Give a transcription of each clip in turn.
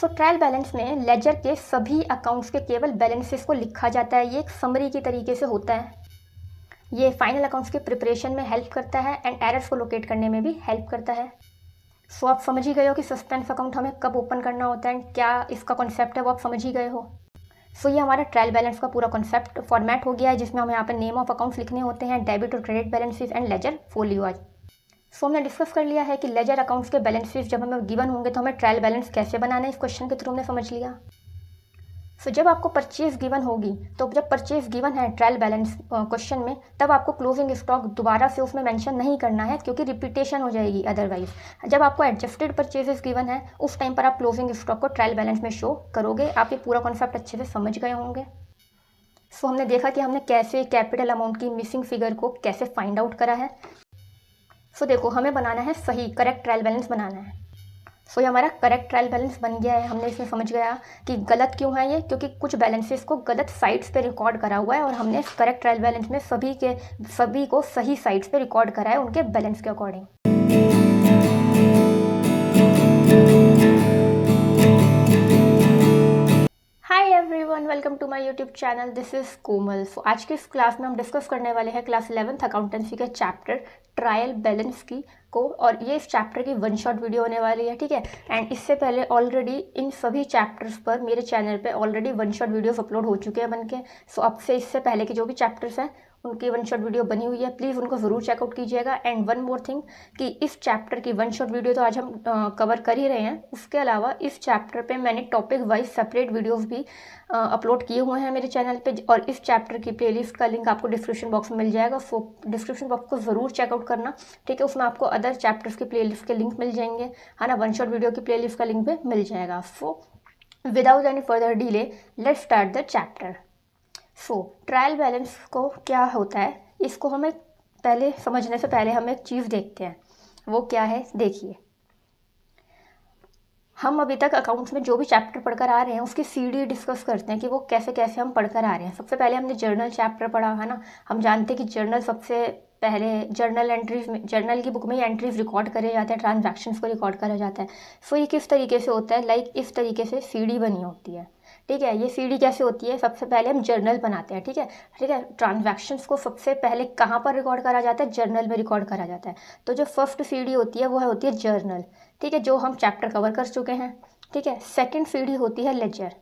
सो trial balance में laser के सभी अकाउंट्स के केवल बैलेंसेस को लिखा जाता है। ये एक समरी की तरीके से होता है। ये फाइनल अकाउंट्स के प्रिपरेशन में हेल्प करता है एंड एरर्स को लोकेट करने में भी हेल्प करता है। सो आप समझ ही गए हो कि सस्पेंस अकाउंट हमें कब ओपन करना होता है एंड क्या इसका कॉन्सेप्ट है वो आप समझ ही गए हो। सो ये हमारा ट्रायल बैलेंस का पूरा कॉन्सेप्ट फॉर्मेट हो गया है, जिसमें हमें यहाँ पर नेम ऑफ अकाउंट्स लिखने होते हैं, डेबिट और credit balances and ledger folio. आज सो हमने डिस्कस कर लिया है कि लेजर अकाउंट्स के बैलेंसेस जब हमें गिवन होंगे तो हमें ट्रायल बैलेंस कैसे बनाना है, इस क्वेश्चन के थ्रू हमने समझ लिया। सो जब आपको परचेज गिवन होगी, तो जब परचेज गिवन है ट्रायल बैलेंस क्वेश्चन में, तब आपको क्लोजिंग स्टॉक दोबारा से उसमें मेंशन नहीं करना है, क्योंकि रिपीटेशन हो जाएगी अदरवाइज। जब आपको एडजस्टेड परचेजेस गिवन है उस टाइम पर आप क्लोजिंग स्टॉक को ट्रायल बैलेंस में शो करोगे। आप ये पूरा कॉन्सेप्ट अच्छे से समझ गए होंगे। सो हमने देखा कि हमने कैसे कैपिटल अमाउंट की मिसिंग फिगर को कैसे फाइंड आउट करा है। सो देखो, हमें बनाना है सही करेक्ट ट्रायल बैलेंस बनाना है। सो ये हमारा करेक्ट ट्रायल बैलेंस बन गया है। हमने इसमें समझ गया कि गलत क्यों है ये, क्योंकि कुछ बैलेंसेस को गलत साइट्स पे रिकॉर्ड करा हुआ है और हमने करेक्ट ट्रायल बैलेंस में सभी को सही साइट्स पे रिकॉर्ड करा है उनके बैलेंस के according. Hi everyone, welcome to my YouTube channel. This is Komal. So आज की इस क्लास में हम डिस्कस करने वाले हैं क्लास 11th अकाउंटेंसी के चैप्टर ट्रायल बैलेंस की को, और ये इस चैप्टर की वन शॉट वीडियो होने वाली है, ठीक है। एंड इससे पहले ऑलरेडी इन सभी चैप्टर्स पर मेरे चैनल पे already one shot videos upload हो चुके हैं बनके। सो अब से इससे पहले के जो भी चैप्टर्स हैं उनकी वन शॉट वीडियो बनी हुई है, प्लीज़ उनको ज़रूर चेकआउट कीजिएगा। एंड वन मोर थिंग कि इस चैप्टर की वन शॉट वीडियो तो आज हम कवर कर ही रहे हैं, उसके अलावा इस चैप्टर पे मैंने टॉपिक वाइज सेपरेट वीडियोस भी अपलोड किए हुए हैं मेरे चैनल पे, और इस चैप्टर की प्लेलिस्ट का लिंक आपको डिस्क्रिप्शन बॉक्स में मिल जाएगा। सो डिस्क्रिप्शन बॉक्स को ज़रूर चेकआउट करना, ठीक है। उसमें आपको अदर चैप्टर्स की प्लेलिस्ट के लिंक मिल जाएंगे, है ना। वन शॉट वीडियो की प्लेलिस्ट का लिंक भी मिल जाएगा। So without any further delay let's start the chapter. So trial balance को क्या होता है, इसको हमें पहले समझने से पहले हम एक चीज़ देखते हैं। वो क्या है, देखिए। हम अभी तक अकाउंट्स में जो भी चैप्टर पढ़कर आ रहे हैं उसकी सीडी डिस्कस करते हैं कि वो कैसे कैसे हम पढ़कर आ रहे हैं। सबसे पहले हमने जर्नल चैप्टर पढ़ा, है ना। हम जानते हैं कि जर्नल सबसे पहले जर्नल एंट्रीज में, जर्नल की बुक में ही एंट्रीज रिकॉर्ड करे जाते हैं, ट्रांजैक्शंस को रिकॉर्ड करा जाता है। सो ये किस तरीके से होता है, लाइक इस तरीके से सीडी बनी होती है, ठीक है। ये सीडी कैसे होती है, सबसे पहले हम जर्नल बनाते हैं, ठीक है, ठीक है। ट्रांजैक्शंस को सबसे पहले कहाँ पर रिकॉर्ड करा जाता है, जर्नल में रिकॉर्ड करा जाता है। तो जो फर्स्ट सीडी होती है वो होती है जर्नल, ठीक है, जो हम चैप्टर कवर कर चुके हैं, ठीक है। सेकंड सीडी होती है लेजर,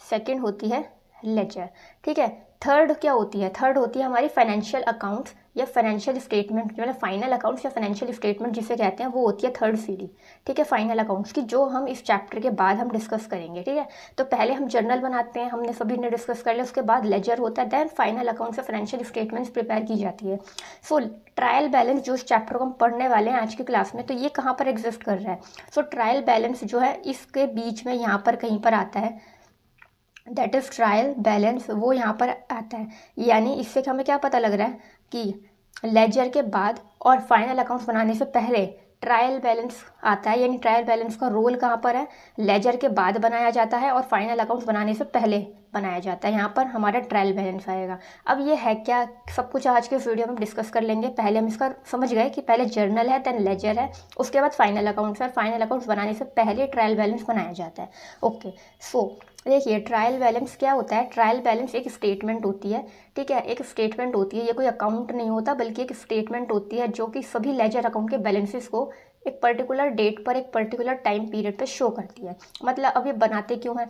सेकंड होती है लेजर, ठीक है। थर्ड क्या होती है, थर्ड होती है हमारी फाइनेंशियल अकाउंट्स या फाइनेंशियल स्टेटमेंट, मतलब फाइनल अकाउंट्स या फाइनेंशियल स्टेटमेंट जिसे कहते हैं, वो होती है थर्ड सीडी, ठीक है, फाइनल अकाउंट्स की, जो हम इस चैप्टर के बाद हम डिस्कस करेंगे, ठीक है। तो पहले हम जर्नल बनाते हैं, हमने सभी ने डिस्कस कर लिया, उसके बाद लेजर होता है, देन फाइनल अकाउंट्स या फाइनेंशियल स्टेटमेंट्स प्रिपेयर की जाती है। सो ट्रायल बैलेंस जो इस चैप्टर को हम पढ़ने वाले हैं आज की क्लास में, तो ये कहाँ पर एग्जिस्ट कर रहा है। सो ट्रायल बैलेंस जो है इसके बीच में यहाँ पर कहीं पर आता है, दैट इज़ ट्रायल बैलेंस, वो यहाँ पर आता है। यानी इससे हमें क्या पता लग रहा है कि लेजर के बाद और फाइनल अकाउंट्स बनाने से पहले ट्रायल बैलेंस आता है। यानी ट्रायल बैलेंस का रोल कहाँ पर है, लेजर के बाद बनाया जाता है और फाइनल अकाउंट्स बनाने से पहले बनाया जाता है। यहाँ पर हमारा ट्रायल बैलेंस आएगा। अब ये है क्या, सब कुछ आज के वीडियो में डिस्कस कर लेंगे। पहले हम इसका समझ गए कि पहले जर्नल है, देन लेजर है, उसके बाद फाइनल अकाउंट्स है। फाइनल अकाउंट्स बनाने से पहले ट्रायल बैलेंस बनाया जाता है। ओके, सो देखिए ट्रायल बैलेंस क्या होता है। ट्रायल बैलेंस एक स्टेटमेंट होती है, ठीक है, एक स्टेटमेंट होती है। ये कोई अकाउंट नहीं होता, बल्कि एक स्टेटमेंट होती है जो कि सभी लेजर अकाउंट के बैलेंसेस को एक पर्टिकुलर डेट पर एक पर्टिकुलर टाइम पीरियड पे शो करती है। मतलब अब ये बनाते क्यों हैं,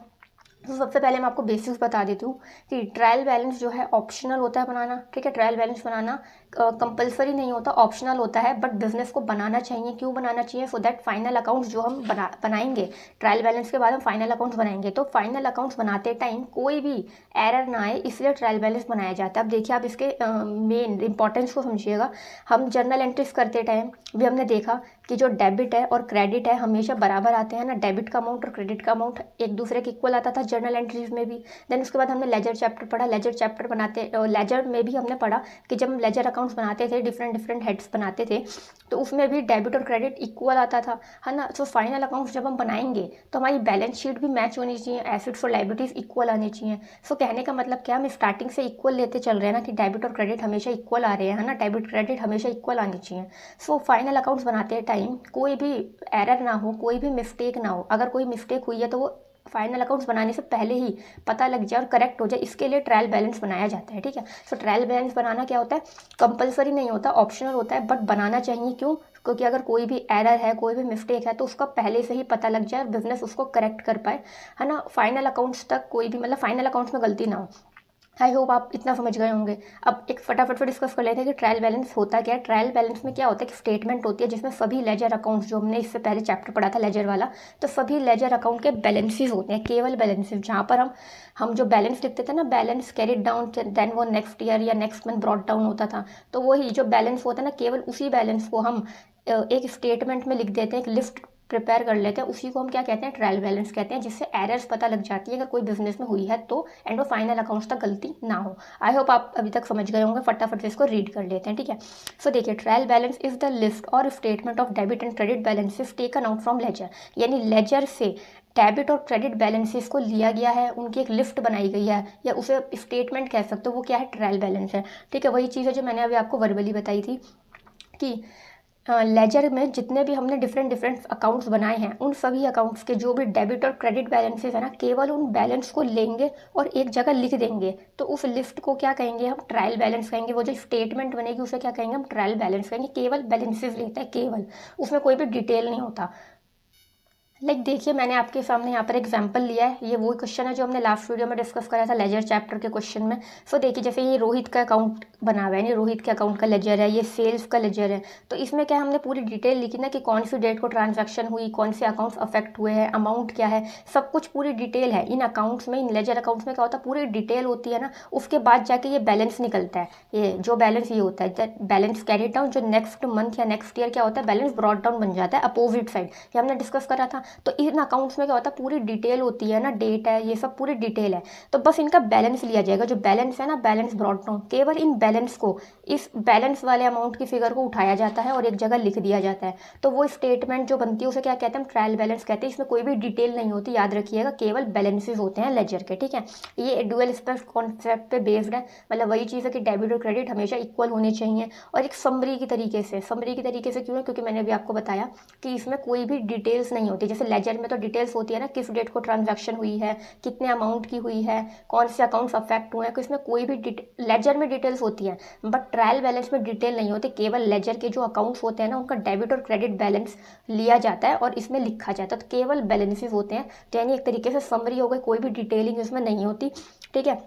तो सबसे पहले मैं आपको बेसिक्स बता देती हूँ कि ट्रायल बैलेंस जो है ऑप्शनल होता है बनाना, ठीक है। ट्रायल बैलेंस बनाना कंपलसरी नहीं होता, ऑप्शनल होता है, बट बिजनेस को बनाना चाहिए। क्यों बनाना चाहिए, सो दैट फाइनल अकाउंट्स जो हम बनाएंगे ट्रायल बैलेंस के बाद हम फाइनल अकाउंट्स बनाएंगे, तो फाइनल अकाउंट्स बनाते टाइम कोई भी एरर ना आए, इसलिए ट्रायल बैलेंस बनाया जाता है। अब देखिए, आप इसके मेन इंपॉर्टेंस को समझिएगा। हम जर्नल एंट्रीज करते टाइम भी हमने देखा कि जो डेबिट है और क्रेडिट है हमेशा बराबर आते हैं ना। डेबिट का अमाउंट और क्रेडिट का अमाउंट एक दूसरे के इक्वल आता था जर्नल एंट्रीज में भी। देन उसके बाद हमने लेजर चैप्टर पढ़ा, लेजर चैप्टर बनाते लेजर में भी हमने पढ़ा कि जब हम लेजर अकाउंट्स बनाते थे, डिफरेंट हेड्स बनाते थे, तो उसमें भी डेबिट और क्रेडिट इक्वल आता था, है ना। सो फाइनल अकाउंट्स जब हम बनाएंगे तो हमारी बैलेंस शीट भी मैच होनी चाहिए, एसेट्स और लायबिलिटीज इक्वल आनी चाहिए। सो कहने का मतलब क्या, हम स्टार्टिंग से इक्वल लेते चल रहे हैं ना, कि डेबिट और क्रेडिट हमेशा इक्वल आ रहे हैं, है ना, डेबिट क्रेडिट हमेशा इक्वल आनी चाहिए। सो फाइनल अकाउंट्स बनाते टाइम कोई भी एरर ना हो, कोई भी मिस्टेक ना हो। अगर कोई मिस्टेक हुई है तो वो फाइनल अकाउंट्स बनाने से पहले ही पता लग जाए और करेक्ट हो जाए, इसके लिए ट्रायल बैलेंस बनाया जाता है। ठीक है, सो ट्रायल बैलेंस बनाना क्या होता है, कंपलसरी नहीं होता, ऑप्शनल होता है, बट बनाना चाहिए। क्यों? क्योंकि अगर कोई भी एरर है, कोई भी मिस्टेक है, तो उसका पहले से ही पता लग जाए और बिजनेस उसको करेक्ट कर पाए, है ना। फाइनल अकाउंट्स तक कोई भी मतलब फाइनल अकाउंट्स में गलती ना हो। आई होप आप इतना समझ गए होंगे। अब एक फटाफट से डिस्कस कर लेते हैं कि ट्रायल बैलेंस होता क्या है। ट्रायल बैलेंस में क्या होता है कि स्टेटमेंट होती है जिसमें सभी लेजर अकाउंट्स, जो हमने इससे पहले चैप्टर पढ़ा था लेजर वाला, तो सभी लेजर अकाउंट के बैलेंसेस होते हैं, केवल बैलेंसेस। जहाँ पर हम जो बैलेंस लिखते थे ना, बैलेंस कैरिड डाउन देन वो नेक्स्ट ईयर या नेक्स्ट मंथ ब्रॉट डाउन होता था, तो वही जो बैलेंस होता है ना, केवल उसी बैलेंस को हम एक स्टेटमेंट में लिख देते हैं, एक लिस्ट प्रिपेयर कर लेते हैं, उसी को हम क्या कहते हैं, ट्रायल बैलेंस कहते हैं, जिससे एरर्स पता लग जाती है अगर कोई बिजनेस में हुई है तो, एंड वो फाइनल अकाउंट्स तक गलती ना हो। आई होप आप अभी तक समझ गए होंगे। फटाफट से इसको रीड कर लेते हैं। ठीक है, सो देखिए, trial balance is the list और statement of debit and credit balances taken out from ledger. यानी लेजर से डेबिट और क्रेडिट बैलेंसेस को लिया गया है, उनकी एक लिस्ट बनाई गई है, या उसे स्टेटमेंट कह सकते हो, वो क्या है, ट्रायल बैलेंस है। ठीक है, वही चीज़ है जो मैंने अभी आपको वर्बली बताई थी कि लेजर में जितने भी हमने डिफरेंट अकाउंट्स बनाए हैं, उन सभी अकाउंट्स के जो भी डेबिट और क्रेडिट बैलेंसेस है ना, केवल उन बैलेंस को लेंगे और एक जगह लिख देंगे, तो उस लिस्ट को क्या कहेंगे हम, ट्रायल बैलेंस कहेंगे। वो जो स्टेटमेंट बनेगी उसे क्या कहेंगे हम, ट्रायल बैलेंस कहेंगे। केवल बैलेंसेस लेता है, केवल, उसमें कोई भी डिटेल नहीं होता। देखिए, मैंने आपके सामने यहाँ पर एग्जांपल लिया है, ये वो क्वेश्चन है जो हमने लास्ट वीडियो में डिस्कस करा था लेजर चैप्टर के क्वेश्चन में। सो देखिए, जैसे ये रोहित का अकाउंट बना हुआ है, यानी रोहित के अकाउंट का लेजर है, ये सेल्स का लेजर है। तो इसमें क्या हमने पूरी डिटेल लिखी ना कि कौन सी डेट को ट्रांजैक्शन हुई, कौन से अकाउंट्स अफेक्ट हुए हैं, अमाउंट क्या है, सब कुछ पूरी डिटेल है इन अकाउंट्स में। इन लेजर अकाउंट्स में क्या होता है, पूरी डिटेल होती है ना, उसके बाद जाके ये बैलेंस निकलता है। ये जो बैलेंस ये होता है, बैलेंस कैरी डाउन, जो नेक्स्ट मंथ या नेक्स्ट ईयर क्या होता है, बैलेंस ब्रॉट डाउन बन जाता है अपोजिट साइड, ये हमने डिस्कस करा था। तो इन अकाउंट्स में क्या होता है, पूरी डिटेल होती है ना, डेट है, ये सब पूरी डिटेल है, तो बस इनका बैलेंस लिया जाएगा। जो बैलेंस है ना, बैलेंस ब्रॉट डाउन, केवल इन बैलेंस को, इस बैलेंस वाले अमाउंट की फिगर को उठाया जाता है और एक जगह लिख दिया जाता है। तो वो स्टेटमेंट जो बनती है उसे क्या कहते हैं, ट्रायल बैलेंस कहते हैं। इसमें कोई भी डिटेल नहीं होती, याद रखिएगा, केवल बैलेंसेस होते हैं लेजर के। ठीक है, ये डुअल स्पेक्ट कॉन्सेप्ट पे बेस्ड है, मतलब वही चीज़ है कि डेबिट और क्रेडिट हमेशा इक्वल होने चाहिए, और एक समरी की तरीके से। समरी की तरीके से क्यों है, क्योंकि मैंने अभी आपको बताया कि इसमें कोई भी डिटेल्स नहीं होती। जैसे लेजर में तो डिटेल्स होती है ना, किस डेट को ट्रांजैक्शन हुई है, कितने अमाउंट की हुई है, कौन से अकाउंट्स अफेक्ट हुए हैं, इसमें कोई भी लेजर में डिटेल्स होती है, बट ट्रायल बैलेंस में डिटेल नहीं होती। केवल लेजर के जो अकाउंट्स होते हैं ना, उनका डेबिट और क्रेडिट बैलेंस लिया जाता है और इसमें लिखा जाता है, तो केवल बैलेंसेस होते हैं। तो यानी एक तरीके से समरी हो गई, कोई भी डिटेलिंग इसमें नहीं होती। ठीक है,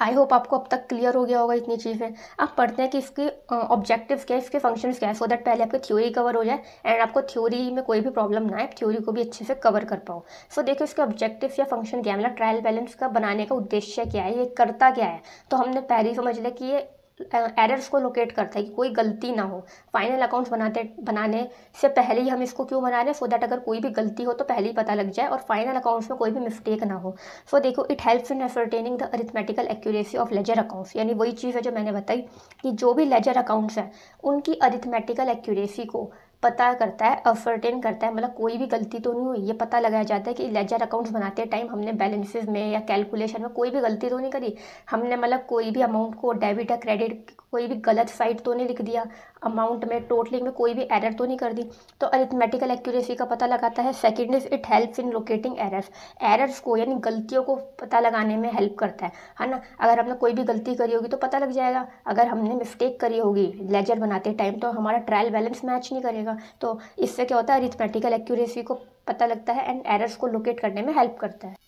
आई होप आपको अब तक क्लियर हो गया होगा इतनी चीज़ें। अब पढ़ते हैं कि इसके ऑब्जेक्टिव्स क्या है, इसके फंक्शंस क्या है, सो दैट पहले आपकी थ्योरी कवर हो जाए एंड आपको थ्योरी में कोई भी प्रॉब्लम ना आए, थ्योरी को भी अच्छे से कवर कर पाओ। सो देखो, इसके ऑब्जेक्टिव्स या फंक्शन क्या है, मतलब ट्रायल बैलेंस का बनाने का उद्देश्य क्या है, ये करता क्या है। तो हमने पहले ही समझ लिया कि ये एरर्स को लोकेट करता है, कि कोई गलती ना हो। फाइनल अकाउंट्स बनाने से पहले ही हम इसको क्यों बना रहे हैं, सो दैट अगर कोई भी गलती हो तो पहले ही पता लग जाए और फाइनल अकाउंट्स में कोई भी मिस्टेक ना हो। सो देखो, it helps in ascertaining the arithmetical accuracy of ledger accounts. यानी वही चीज़ है जो मैंने बताई कि जो भी लेजर अकाउंट्स हैं उनकी अरिथमेटिकल एक्यूरेसी को पता करता है, असर्टेन करता है, मतलब कोई भी गलती तो नहीं हुई, ये पता लगाया जाता है कि लेजर अकाउंट्स बनाते टाइम हमने बैलेंसेस में या कैलकुलेशन में कोई भी गलती तो नहीं करी, हमने मतलब कोई भी अमाउंट को डेबिट या क्रेडिट कोई भी गलत साइड तो नहीं लिख दिया, अमाउंट में टोटलिंग में कोई भी एरर तो नहीं कर दी। तो अरिथमेटिकल एक्यूरेसी का पता लगाता है। Second is it helps in locating errors को, यानी गलतियों को पता लगाने में हेल्प करता है ना। अगर हमने कोई भी गलती करी होगी तो पता लग जाएगा, अगर हमने मिस्टेक करी होगी लेजर बनाते टाइम तो हमारा ट्रायल बैलेंस मैच नहीं करेगा। तो इससे क्या होता है, अरिथमेटिकल एक्यूरेसी को पता लगता है एंड एरर्स को लोकेट करने में हेल्प करता है।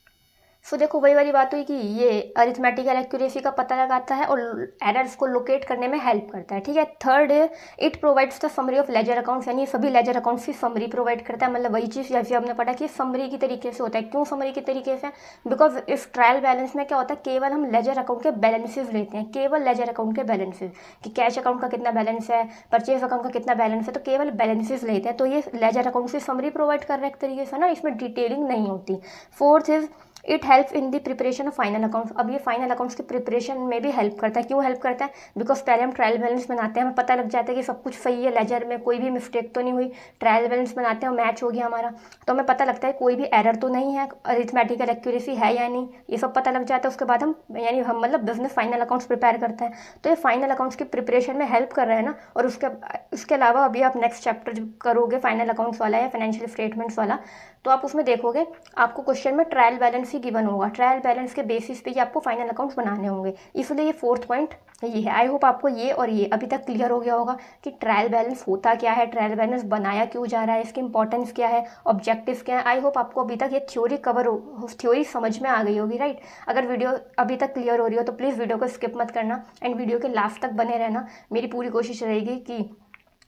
सो देखो, वही वाली बात हुई कि ये अरिथमेटिकल एक्यूरेसी का पता लगाता है और एरर्स को लोकेट करने में हेल्प करता है। ठीक है, third, it provides the summary of ledger accounts, यानी सभी लेजर अकाउंट्स की समरी प्रोवाइड करता है। मतलब वही चीज़ जैसे हमने पढ़ा कि समरी की तरीके से होता है। क्यों समरी के तरीके से, बिकॉज इस ट्रायल बैलेंस में क्या होता है, केवल हम लेजर अकाउंट के बैलेंसेज लेते हैं, केवल लेजर अकाउंट के बैलेंसेज, कि कैश अकाउंट का कितना बैलेंस है, परचेज अकाउंट का कितना बैलेंस है, तो केवल बैलेंसेज लेते हैं। तो ये लेजर अकाउंट की समरी प्रोवाइड कर रहा है एक तरीके से ना, इसमें डिटेलिंग नहीं होती। Fourth is it help in the preparation of final accounts. अब ये फाइनल अकाउंट्स की प्रिपरेशन में भी हेल्प करता है। क्यों हेल्प करता है? बिकॉज पहले हम ट्रायल बैलेंस बनाते हैं, हमें पता लग जाता है कि सब कुछ सही है, लेजर में कोई भी मिस्टेक तो नहीं हुई। ट्रायल बैलेंस बनाते हैं, मैच हो गया हमारा, तो हमें पता लगता है कोई भी एरर तो नहीं है, अरिथमेटिकल एक्यूरेसी है या नहीं, ये सब पता लग जाता है। उसके बाद हम यानी हम मतलब बिजनेस फाइनल अकाउंट्स प्रिपेयर करते हैं। तो ये फाइनल अकाउंट्स की प्रिपरेशन में हेल्प कर रहे हैं ना। और उसके अलावा अभी आप नेक्स्ट चैप्टर जब करोगे फाइनल अकाउंट्स वाला या फाइनेंशियल स्टेटमेंट्स वाला, तो आप उसमें देखोगे आपको क्वेश्चन में ट्रायल बैलेंस ही गिवन होगा। ट्रायल बैलेंस के बेसिस पे ही आपको फाइनल अकाउंट्स बनाने होंगे, इसलिए ये फोर्थ पॉइंट ये है। आई होप आपको ये और ये अभी तक क्लियर हो गया होगा कि ट्रायल बैलेंस होता क्या है, ट्रायल बैलेंस बनाया क्यों जा रहा है, इसकी इंपॉर्टेंस क्या है, ऑब्जेक्टिव क्या है। आई होप आपको अभी तक ये थ्योरी थ्योरी समझ में आ गई होगी, राइट। अगर वीडियो अभी तक क्लियर हो रही हो तो प्लीज़ वीडियो को स्किप मत करना एंड वीडियो के लास्ट तक बने रहना। मेरी पूरी कोशिश रहेगी कि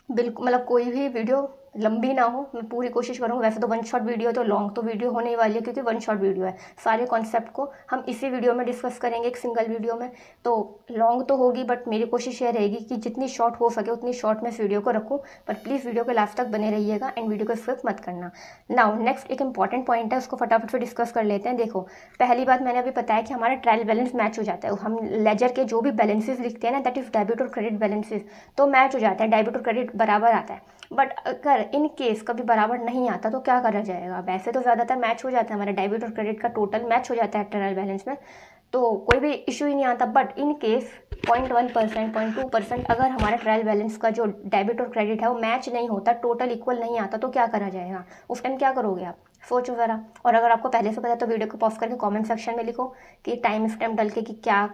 बिल्कुल मतलब कोई भी वीडियो लंबी ना हो, मैं पूरी कोशिश करूँगी। वैसे तो वन शॉट वीडियो तो लॉन्ग तो वीडियो होने ही वाली है, क्योंकि वन शॉट वीडियो है। सारे कॉन्सेप्ट को हम इसी वीडियो में डिस्कस करेंगे, एक सिंगल वीडियो में। तो लॉन्ग तो होगी, बट मेरी कोशिश ये रहेगी कि जितनी शॉर्ट हो सके उतनी शॉर्ट में इस वीडियो को रखूँ। पर प्लीज़ वीडियो के लास्ट तक बने रहिएगा एंड वीडियो को स्किप मत करना। नाउ नेक्स्ट एक इंपॉर्टेंट पॉइंट है, उसको फटाफट से डिस्कस कर लेते हैं। देखो, पहली बात मैंने अभी बताया कि हमारा ट्रायल बैलेंस मैच हो जाता है। हम लेजर के जो भी बैलेंसेस लिखते हैं ना, दैट इज डेबिट और क्रेडिट बैलेंसेस, तो मैच हो जाता है, डेबिट और क्रेडिट बराबर आता है। बट अगर इन केस कभी बराबर नहीं आता तो क्या करा जाएगा? वैसे तो ज़्यादातर मैच हो जाता है, हमारा डेबिट और क्रेडिट का टोटल मैच हो जाता है ट्रायल बैलेंस में, तो कोई भी इशू ही नहीं आता। बट इन केस 0.1%, 0.2% अगर हमारा ट्रायल बैलेंस का जो डेबिट और क्रेडिट है वो मैच नहीं होता, टोटल इक्वल नहीं आता, तो क्या करा जाएगा? उस टाइम क्या करोगे आप? सोचो ज़रा। और अगर आपको पहले से पता है तो वीडियो को पॉज करके कमेंट सेक्शन में लिखो कि टाइम स्टैम्प डाल के कि क्या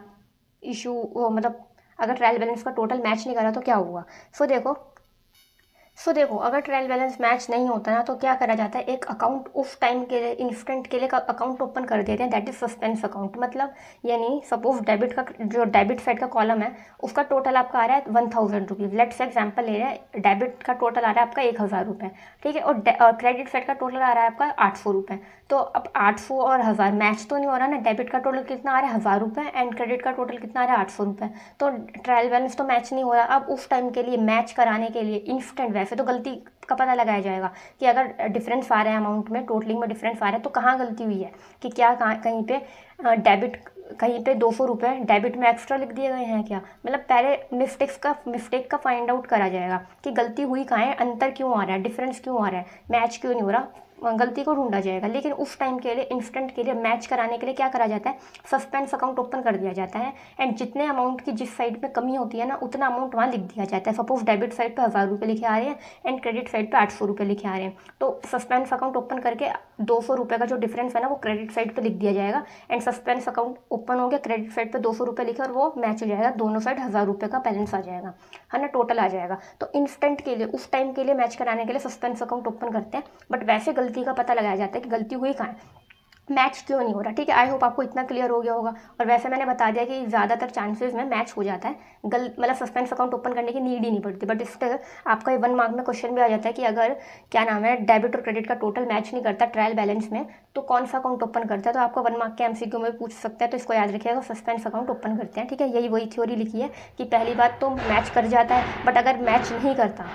इशू मतलब अगर ट्रायल बैलेंस का टोटल मैच नहीं करा तो क्या हुआ। देखो अगर ट्रायल बैलेंस मैच नहीं होता ना तो क्या करा जाता है, एक अकाउंट उस टाइम के लिए इंस्टेंट के लिए का अकाउंट ओपन कर देते हैं, दैट इज सस्पेंस अकाउंट। मतलब यानी सपोज डेबिट का जो डेबिट साइड का कॉलम है उसका टोटल आपका आ रहा है 1000 रुपीज़, लेट्स से एग्जाम्पल ले रहे हैं, डेबिट का टोटल आ रहा है आपका 1000 रुपये, ठीक है, और क्रेडिट साइड का टोटल आ रहा है आपका 800 रुपये। तो अब 800 और 1000 मैच तो नहीं हो रहा ना, डेबिट का टोटल कितना आ रहा है 1000 रुपये एंड क्रेडिट का टोटल कितना आ रहा है 800 रुपये, तो ट्रायल बैलेंस तो मैच नहीं हो रहा। अब उस टाइम के लिए मैच कराने के लिए इंस्टेंट, वैसे तो गलती का पता लगाया जाएगा कि अगर डिफरेंस आ रहा है अमाउंट में, टोटलिंग में डिफरेंस आ रहा है तो कहाँ गलती हुई है, कि क्या कहीं पे डेबिट कहीं पे 200 रुपये डेबिट में एक्स्ट्रा लिख दिए गए हैं क्या। मतलब पहले मिस्टेक का फाइंड आउट करा जाएगा कि गलती हुई कहाँ है, अंतर क्यों आ रहा है, डिफरेंस क्यों आ रहा है, मैच क्यों नहीं हो रहा, गलती को ढूंढा जाएगा। लेकिन उस टाइम के लिए इंस्टेंट के लिए मैच कराने के लिए क्या करा जाता है, सस्पेंस अकाउंट ओपन कर दिया जाता है एंड जितने अमाउंट की जिस साइड में कमी होती है ना उतना अमाउंट वहाँ लिख दिया जाता है। सपोज डेबिट साइड पे 1000 रुपये लिखे आ रहे हैं एंड क्रेडिट साइड पे 800 रुपये लिखे आ रहे हैं, तो सस्पेंस अकाउंट ओपन करके 200 रुपये का जो डिफरेंस है ना वो क्रेडिट साइड पर लिख दिया जाएगा एंड सस्पेंस अकाउंट ओपन हो गया, क्रेडिट साइड पर 200 रुपये लिखे और वो मैच हो जाएगा, दोनों साइड 1000 रुपये का बैलेंस आ जाएगा, है ना, टोटल आ जाएगा। तो इंस्टेंट के लिए उस टाइम के लिए मैच कराने के लिए सस्पेंस अकाउंट ओपन करते हैं, बट वैसे गलती का पता लगाया जाता है कि गलती हुई कहाँ है, मैच क्यों नहीं हो रहा, ठीक है। आई होप आपको इतना क्लियर हो गया होगा। और वैसे मैंने बता दिया कि ज़्यादातर चांसेस में मैच हो जाता है, मतलब सस्पेंस अकाउंट ओपन करने की नीड ही नहीं पड़ती। बट स्टिल आपका 1 मार्क में क्वेश्चन भी आ जाता है कि अगर क्या नाम है डेबिट और क्रेडिट का टोटल मैच नहीं करता ट्रायल बैलेंस में तो कौन सा अकाउंट ओपन करता है, तो आपका 1 मार्क के एमसीक्यू में पूछ सकता है, तो इसको याद रखिएगा, सस्पेंस अकाउंट ओपन करते हैं, ठीक है। यही वही थ्योरी लिखी है कि पहली बात तो मैच कर जाता है, बट अगर मैच नहीं करता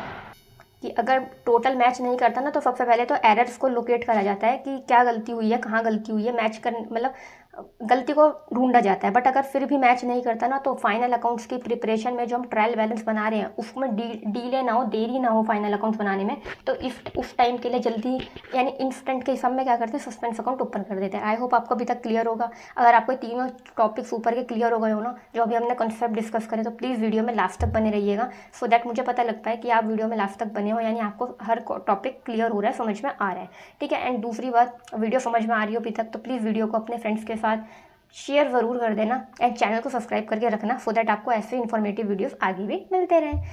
कि अगर टोटल मैच नहीं करता ना तो सबसे पहले तो एरर्स को लोकेट करा जाता है कि क्या गलती हुई है, कहाँ गलती हुई है, मैच कर मतलब गलती को ढूंढा जाता है। बट अगर फिर भी मैच नहीं करता ना तो फाइनल अकाउंट्स की प्रिपरेशन में जो हम ट्रायल बैलेंस बना रहे हैं उसमें डीले ना हो, देरी ना हो फाइनल अकाउंट्स बनाने में, तो उस टाइम के लिए जल्दी यानी इंस्टेंट के हिसाब में क्या करते हैं, सस्पेंस अकाउंट ओपन कर देते हैं। आई होप आपको अभी तक क्लियर होगा। अगर आपको तीनों टॉपिक्स ऊपर के क्लियर हो गए हो ना जो अभी हमने कॉन्सेप्ट डिस्कस करे, तो प्लीज़ वीडियो में लास्ट तक बने रहिएगा, सो दैट मुझे पता लग पाए कि आप वीडियो में लास्ट तक बने हो, यानी आपको हर टॉपिक क्लियर हो रहा है, समझ में आ रहा है, ठीक है। एंड दूसरी बात, वीडियो समझ में आ रही हो अभी तक तो प्लीज़ वीडियो को अपने फ्रेंड्स के साथ शेयर ज़रूर कर देना एंड चैनल को सब्सक्राइब करके रखना, सो दैट आपको ऐसे इन्फॉर्मेटिव वीडियोस आगे भी मिलते रहें,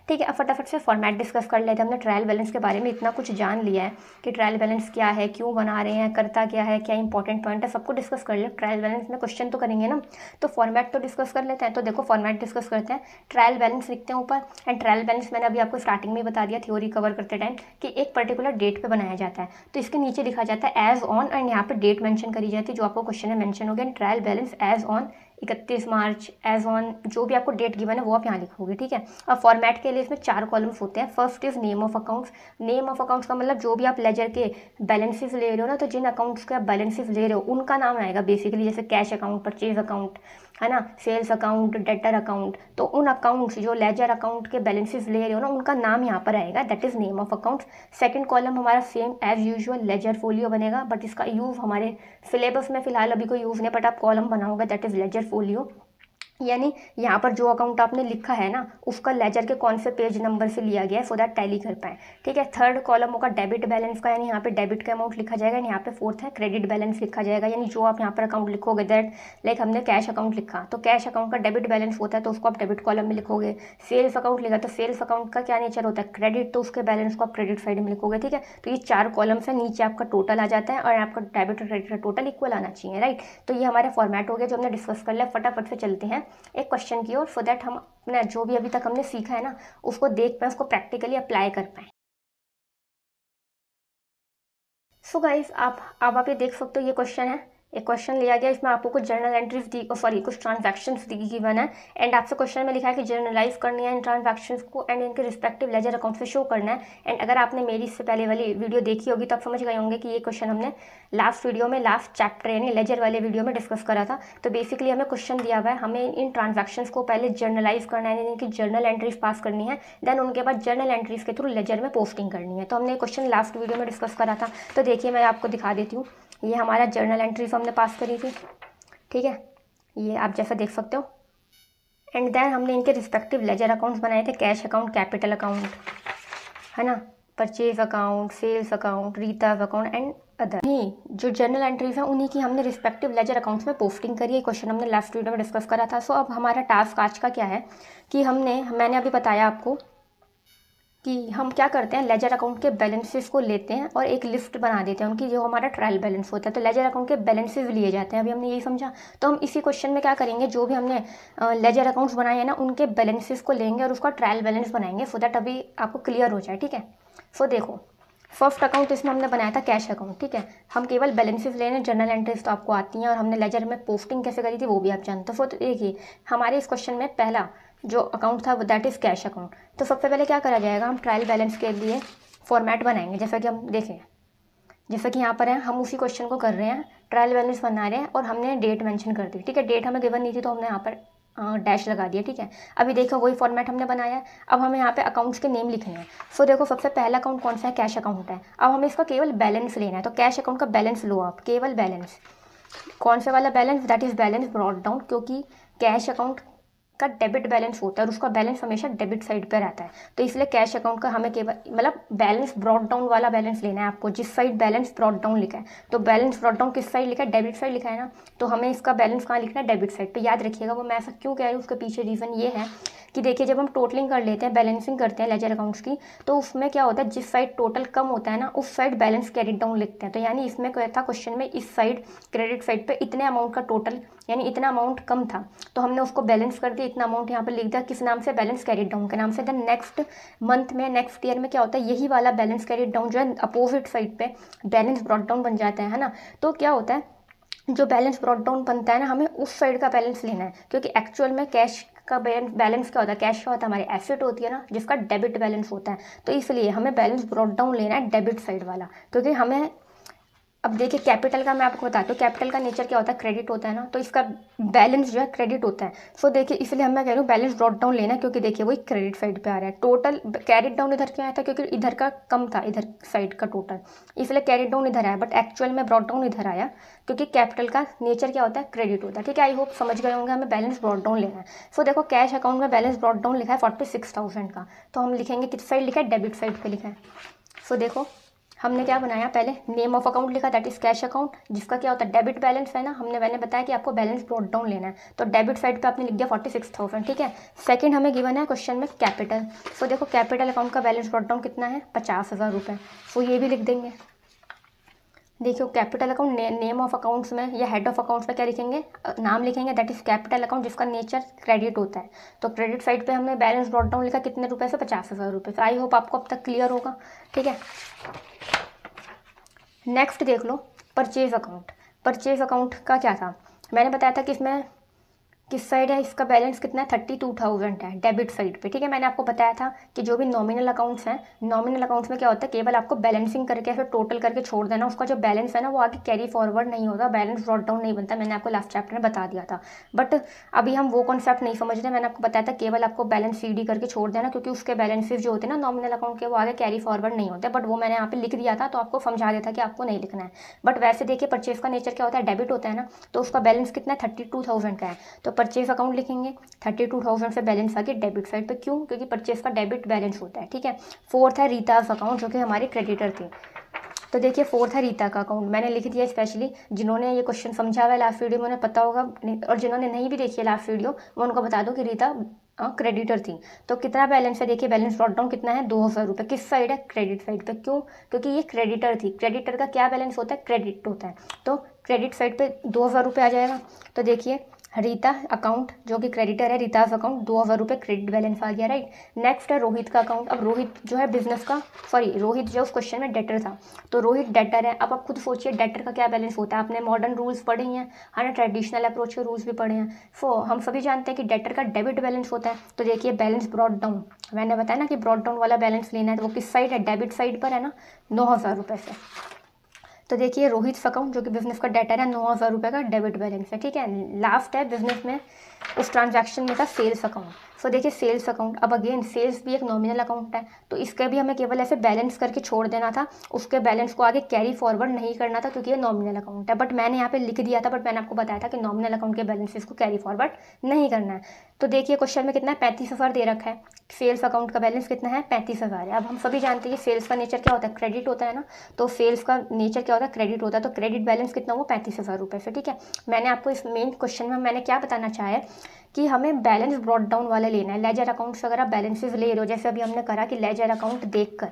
ठीक है। अब फटाफट से फॉर्मेट डिस्कस कर लेते हैं। हमने ट्रायल बैलेंस के बारे में इतना कुछ जान लिया है कि ट्रायल बैलेंस क्या है, क्यों बना रहे हैं, करता क्या है, क्या इंपॉर्टेंट पॉइंट है, सबको डिस्कस कर ले। ट्रायल बैलेंस में क्वेश्चन तो करेंगे ना, तो फॉर्मेट तो डिस्कस कर लेते हैं। तो देखो फॉर्मेट डिस्कस करते हैं, ट्रायल बैलेंस लिखते हैं ऊपर एंड ट्रायल बैलेंस मैंने अभी आपको स्टार्टिंग में बता दिया थ्योरी कवर करते टाइम कि एक पर्टिकुलर डेट पर बनाया जाता है, तो इसके नीचे लिखा जाता है एज ऑन एंड यहाँ पर डेट मैंशन करी जाती है जो आपको क्वेश्चन में मैंशन हो गया, trial balance as on 31 March, as on, जो भी आपको डेट गिवन है वो आप यहाँ लिखोगे, ठीक है। अब फॉर्मेट के लिए इसमें 4 कॉलम्स होते हैं। First is name of accounts. Name of accounts का मतलब जो भी आप लेजर के बैलेंसेस ले रहे हो ना, तो जिन अकाउंट्स के आप बैलेंसेस ले रहे हो उनका नाम आएगा बेसिकली, जैसे कैश अकाउंट, परचेज अकाउंट, है ना, सेल्स अकाउंट, डेटर अकाउंट। तो उन अकाउंट्स जो लेजर अकाउंट के बैलेंसेस ले रहे हो ना, उनका नाम यहाँ पर आएगा, that is name of accounts. Second column हमारा same as usual ledger folio बनेगा, बट इसका यूज़ हमारे सिलेबस में फिलहाल अभी कोई यूज़ नहीं, बट आप कॉलम बनाओगे दैट इज लेजर फोलियो, यानी यहाँ पर जो अकाउंट आपने लिखा है ना उसका लेजर के कौन से पेज नंबर से लिया गया है, सो दैट टैली कर पाए, ठीक है। थर्ड कॉलम होगा डेबिट बैलेंस का, यानी यहाँ पे डेबिट का अमाउंट लिखा जाएगा। यहाँ पे फोर्थ है क्रेडिट बैलेंस लिखा जाएगा, यानी जो आप यहाँ पर अकाउंट लिखोगे, दैट लाइक हमने कैश अकाउंट लिखा तो कैश अकाउंट का डेबिट बैलेंस होता है तो उसको आप डेबिट कॉलम में लिखोगे। सेल्स अकाउंट लिखा तो सेल्स अकाउंट का क्या नेचर होता है, क्रेडिट, तो उसके बैलेंस को आप क्रेडिट साइड में लिखोगे, ठीक है। तो ये 4 कॉलम्स है, नीचे आपका टोटल आ जाता है और आपका डेबिट और क्रेडिट का टोटल इक्वल आना चाहिए, राइट। तो ये हमारा फॉर्मेट हो गया जो हमने डिस्कस कर लिया। फटाफट से चलते हैं एक क्वेश्चन की ओर, सो दैट हम अपना जो भी अभी तक हमने सीखा है ना उसको देख पाए, उसको प्रैक्टिकली अप्लाई कर पाए। सो गाइस, आप ये देख सकते हो, ये क्वेश्चन है, एक क्वेश्चन लिया गया, इसमें आपको कुछ जर्नल एंट्रीज दी, सॉरी कुछ ट्रांजैक्शंस दी गिवन है, एंड आपसे क्वेश्चन में लिखा है कि जर्नलाइज करनी है इन ट्रांजैक्शंस को एंड इनके रिस्पेक्टिव लेजर अकाउंट से शो करना है। एंड अगर आपने मेरी इससे पहले वाली वीडियो देखी होगी तो आप समझ गए होंगे कि ये क्वेश्चन हमने लास्ट वीडियो में, लास्ट चैप्टर यानी लेजर वाले वीडियो में डिस्कस करा था। तो बेसिकली हमें क्वेश्चन दिया हुआ है, हमें इन ट्रांजैक्शंस को पहले जर्नलाइज करना है, इनकी जर्नल एंट्रीज पास करनी है, देन उनके बाद जर्नल एंट्रीज के थ्रू लेजर में पोस्टिंग करनी है। तो हमने क्वेश्चन लास्ट वीडियो में डिस्कस करा था, तो देखिए मैं आपको दिखा देती हूँ। ये हमारा जर्नल एंट्रीज हमने पास करी थी, ठीक है, ये आप जैसा देख सकते हो। एंड देन हमने इनके रिस्पेक्टिव लेजर अकाउंट्स बनाए थे, कैश अकाउंट, कैपिटल अकाउंट, है ना, purchase account, sales account, reserve account and other. नहीं, जो जर्नल एंट्रीज हैं उन्हीं की हमने रिस्पेक्टिव लेजर अकाउंट्स में पोस्टिंग करी है। क्वेश्चन हमने लास्ट वीडियो में डिस्कस करा था। सो अब हमारा टास्क आज का क्या है कि मैंने अभी बताया आपको कि हम क्या करते हैं, लेजर अकाउंट के बैलेंसेस को लेते हैं और एक लिस्ट बना देते हैं उनकी, जो हमारा ट्रायल बैलेंस होता है। तो लेजर अकाउंट के बैलेंसेस लिए जाते हैं, अभी हमने यही समझा। तो हम इसी क्वेश्चन में क्या करेंगे, जो भी हमने लेजर अकाउंट्स बनाए हैं ना उनके बैलेंसेस को लेंगे और उसका ट्रायल बैलेंस बनाएंगे, सो दैट अभी आपको क्लियर हो जाए, ठीक है। सो देखो, फर्स्ट अकाउंट इसमें हमने बनाया था कैश अकाउंट, ठीक है। हम केवल बैलेंसेस ले रहे हैं, जर्नल एंट्रीज तो आपको आती हैं और हमने लेजर में पोस्टिंग कैसे करी थी वो भी आप जानते हो। तो देखिए हमारे इस क्वेश्चन में पहला जो अकाउंट था दैट इज़ कैश अकाउंट। तो सबसे पहले क्या करा जाएगा, हम ट्रायल बैलेंस के लिए फॉर्मेट बनाएंगे, जैसा कि हम देखें, जैसा कि यहाँ पर है, हम उसी क्वेश्चन को कर रहे हैं, ट्रायल बैलेंस बना रहे हैं और हमने डेट मेंशन कर दी, ठीक है। डेट हमें गिवन नहीं थी तो हमने यहाँ पर डैश लगा दिया, ठीक है। अभी देखो वही फॉर्मेट हमने बनाया है। अब हमें यहाँ पे अकाउंट्स के नेम लिखने हैं। सो देखो सबसे पहला अकाउंट कौन सा है, कैश अकाउंट है। अब हमें इसका केवल बैलेंस लेना है, तो कैश अकाउंट का बैलेंस लो आप, केवल बैलेंस, कौन सा वाला balance, that is balance brought down, क्योंकि कैश अकाउंट का डेबिट बैलेंस होता है और उसका बैलेंस हमेशा डेबिट साइड पर रहता है। तो इसलिए कैश अकाउंट का हमें केवल मतलब बैलेंस ब्रॉट डाउन वाला बैलेंस लेना है आपको, जिस साइड बैलेंस ब्रॉट डाउन लिखा है। तो बैलेंस ब्रॉट डाउन किस साइड लिखा है, डेबिट साइड लिखा है ना, तो हमें इसका बैलेंस कहाँ लिखना है, डेबिट साइड पे। याद रखिएगा, वो मैं ऐसा क्यों कह रही हूँ, उसके पीछे रीज़न ये है कि देखिए जब हम टोटलिंग कर लेते हैं, बैलेंसिंग करते हैं लेजर अकाउंट्स की, तो उसमें क्या होता है, जिस साइड टोटल कम होता है ना उस साइड बैलेंस कैरिड डाउन लिखते हैं। तो यानी इसमें क्या था क्वेश्चन में, इस साइड क्रेडिट साइड पे इतने अमाउंट का टोटल यानी इतना अमाउंट कम था, तो हमने उसको बैलेंस कर दिया, इतना अमाउंट यहाँ पर लिख दिया, किस नाम से, बैलेंस कैरिड डाउन के नाम से। देन नेक्स्ट मंथ में, नेक्स्ट ईयर में क्या होता है, यही वाला बैलेंस कैरिड डाउन जो है अपोजिट साइड पे बैलेंस ब्रॉट डाउन बन जाता है ना। तो क्या होता है, जो बैलेंस ब्रॉट डाउन बनता है ना, हमें उस साइड का बैलेंस लेना है, क्योंकि एक्चुअल में कैश का बैलेंस क्या होता है, कैश क्या होता है, हमारी एसेट होती है ना जिसका डेबिट बैलेंस होता है। तो इसलिए हमें बैलेंस ब्रॉट डाउन लेना है डेबिट साइड वाला, क्योंकि हमें, अब देखिए कैपिटल का मैं आपको बताती हूँ, कैपिटल का नेचर क्या होता है, क्रेडिट होता है ना, तो इसका बैलेंस जो है क्रेडिट होता है। सो देखिए इसलिए मैं कह रही हूँ बैलेंस ब्रॉट डाउन लेना है, क्योंकि देखिए वही क्रेडिट साइड पे आ रहा है। टोटल कैरिड डाउन इधर क्यों आया था, क्योंकि इधर का कम था, इधर साइड का टोटल, इसलिए कैरिड डाउन इधर आया, बट एक्चुअल में ब्रॉट डाउन इधर आया, क्योंकि कैपिटल का नेचर क्या होता है, क्रेडिट होता है, ठीक है। आई होप समझ गए होंगे, हमें बैलेंस ब्रॉट डाउन लेना है। सो देखो कैश अकाउंट में बैलेंस ब्रॉट डाउन लिखा है 46,000 का, तो हम लिखेंगे किस साइड लिखा है, डेबिट साइड पे लिखा है। सो देखो हमने क्या बनाया, पहले नेम ऑफ अकाउंट लिखा, दैट इज कैश अकाउंट, जिसका क्या होता है, डेबिट बैलेंस है ना, मैंने बताया कि आपको बैलेंस ब्रॉट डाउन लेना है, तो डेबिट साइड पे आपने लिख दिया 46,000, ठीक है। सेकंड हमें गिवन है क्वेश्चन में कैपिटल। सो देखो कैपिटल अकाउंट का बैलेंस ब्रॉट डाउन कितना है, 50,000 रुपये। सो ये भी लिख देंगे। देखियो capital account name of accounts में या हेड ऑफ अकाउंट्स में क्या लिखेंगे, नाम लिखेंगे, दैट इज कैपिटल अकाउंट, जिसका नेचर क्रेडिट होता है। तो क्रेडिट साइड पे हमने बैलेंस ब्रॉट डाउन लिखा कितने रुपए से, 50,000 रुपये से। आई होप आपको अब तक क्लियर होगा, ठीक है। नेक्स्ट देख लो परचेज अकाउंट। परचेज अकाउंट का क्या था, मैंने बताया था कि इसमें किस साइड है, इसका बैलेंस कितना है 32,000 है डेबिट साइड पे, ठीक है। मैंने आपको बताया था कि जो भी नॉमिनल अकाउंट्स हैं, नॉमिनल अकाउंट्स में क्या होता है, केवल आपको बैलेंसिंग करके फिर टोटल करके छोड़ देना, उसका जो बैलेंस है ना वो आगे कैरी फॉरवर्ड नहीं होगा, बैलेंस ब्रॉट डाउन नहीं बनता, मैंने आपको लास्ट चैप्टर में बता दिया था। बट अभी हम वो कॉन्सेप्ट नहीं समझ रहे, मैंने आपको बताया था केवल आपको बैलेंस CD करके छोड़ देना, क्योंकि उसके बैलेंसेज जो होते हैं ना नॉमिनल अकाउंट के वो आगे कैरी फॉरवर्ड नहीं होते, बट वो मैंने यहाँ पे लिख दिया था तो आपको समझा देता कि आपको नहीं लिखना है। बट वैसे देखिए परचेज का नेचर क्या होता है, डेबिट होता है ना, तो उसका बैलेंस कितना है 32,000 का है, तो परचेज अकाउंट लिखेंगे 32,000 से बैलेंस आ गया डेबिट साइड पे, क्यों, क्योंकि परचेज का डेबिट बैलेंस होता है, ठीक है। फोर्थ है रीताज अकाउंट, जो कि हमारी क्रेडिटर थी। तो देखिए फोर्थ है रीता का अकाउंट, मैंने लिख दिया स्पेशली, जिन्होंने ये क्वेश्चन समझा हुआ है लास्ट वीडियो में उन्हें पता होगा, और जिन्होंने नहीं भी देखी है लास्ट वीडियो वो उनको बता दो कि रीता क्रेडिटर थी। तो कितना बैलेंस है, देखिए बैलेंस ब्रॉट डाउन कितना है 2,000 रुपये, किस साइड है, क्रेडिट साइड पे, क्यों, क्योंकि ये क्रेडिटर थी, क्रेडिटर का क्या बैलेंस होता है, क्रेडिट होता है, तो क्रेडिट साइड पे 2,000 रुपये आ जाएगा। तो देखिए रीता अकाउंट जो कि क्रेडिटर है, रीताज अकाउंट 2,000 रुपये क्रेडिट बैलेंस आ गया, राइट। नेक्स्ट है रोहित का अकाउंट, अब रोहित जो है बिजनेस का, सॉरी रोहित जो उस क्वेश्चन में डेटर था, तो रोहित डेटर है। अब आप खुद सोचिए डेटर का क्या बैलेंस होता है, आपने मॉडर्न रूल्स पढ़े हैं, हाँ ना, ट्रेडिशनल अप्रोच के रूल्स भी पढ़े हैं। सो हम सभी जानते हैं कि डेटर का डेबिट बैलेंस होता है, तो देखिए बैलेंस ब्रॉट डाउन, मैंने बताया ना कि ब्रॉट डाउन वाला बैलेंस लेना है, तो वो किस साइड है, डेबिट साइड पर है ना, 9,000 रुपये से। तो देखिए रोहित अकाउंट जो कि बिजनेस का डेटर है 9,000 रुपये का डेबिट बैलेंस है, ठीक है। लास्ट है बिजनेस में उस ट्रांजैक्शन में था सेल्स अकाउंट। सो देखिए सेल्स अकाउंट, अब अगेन सेल्स भी एक नॉमिनल अकाउंट है, तो इसका भी हमें केवल ऐसे बैलेंस करके छोड़ देना था, उसके बैलेंस को आगे कैरी फॉरवर्ड नहीं करना था, क्योंकि ये नॉमिनल अकाउंट है। बट मैंने यहाँ पे लिख दिया था, बट मैंने आपको बताया था कि नॉमिनल अकाउंट के बैलेंसेस को कैरी फॉरवर्ड नहीं करना है। तो देखिए क्वेश्चन में कितना है 35,000 दे रखा है, सेल्स अकाउंट का बैलेंस कितना है 35,000 है। अब हम सभी जानते हैं कि सेल्स का नेचर क्या होता है, क्रेडिट होता है ना, तो सेल्स का नेचर क्या होता है, क्रेडिट होता है, तो क्रेडिट बैलेंस कितना हुआ 35,000 रुपये से, ठीक है। मैंने आपको इस मेन क्वेश्चन में मैंने क्या बताना चाहा है कि हमें बैलेंस ब्रॉट डाउन वाला लेना है। लेजर अकाउंट से अगर आप बैलेंसेस ले रहे हो, जैसे अभी हमने करा कि लेजर अकाउंट देखकर,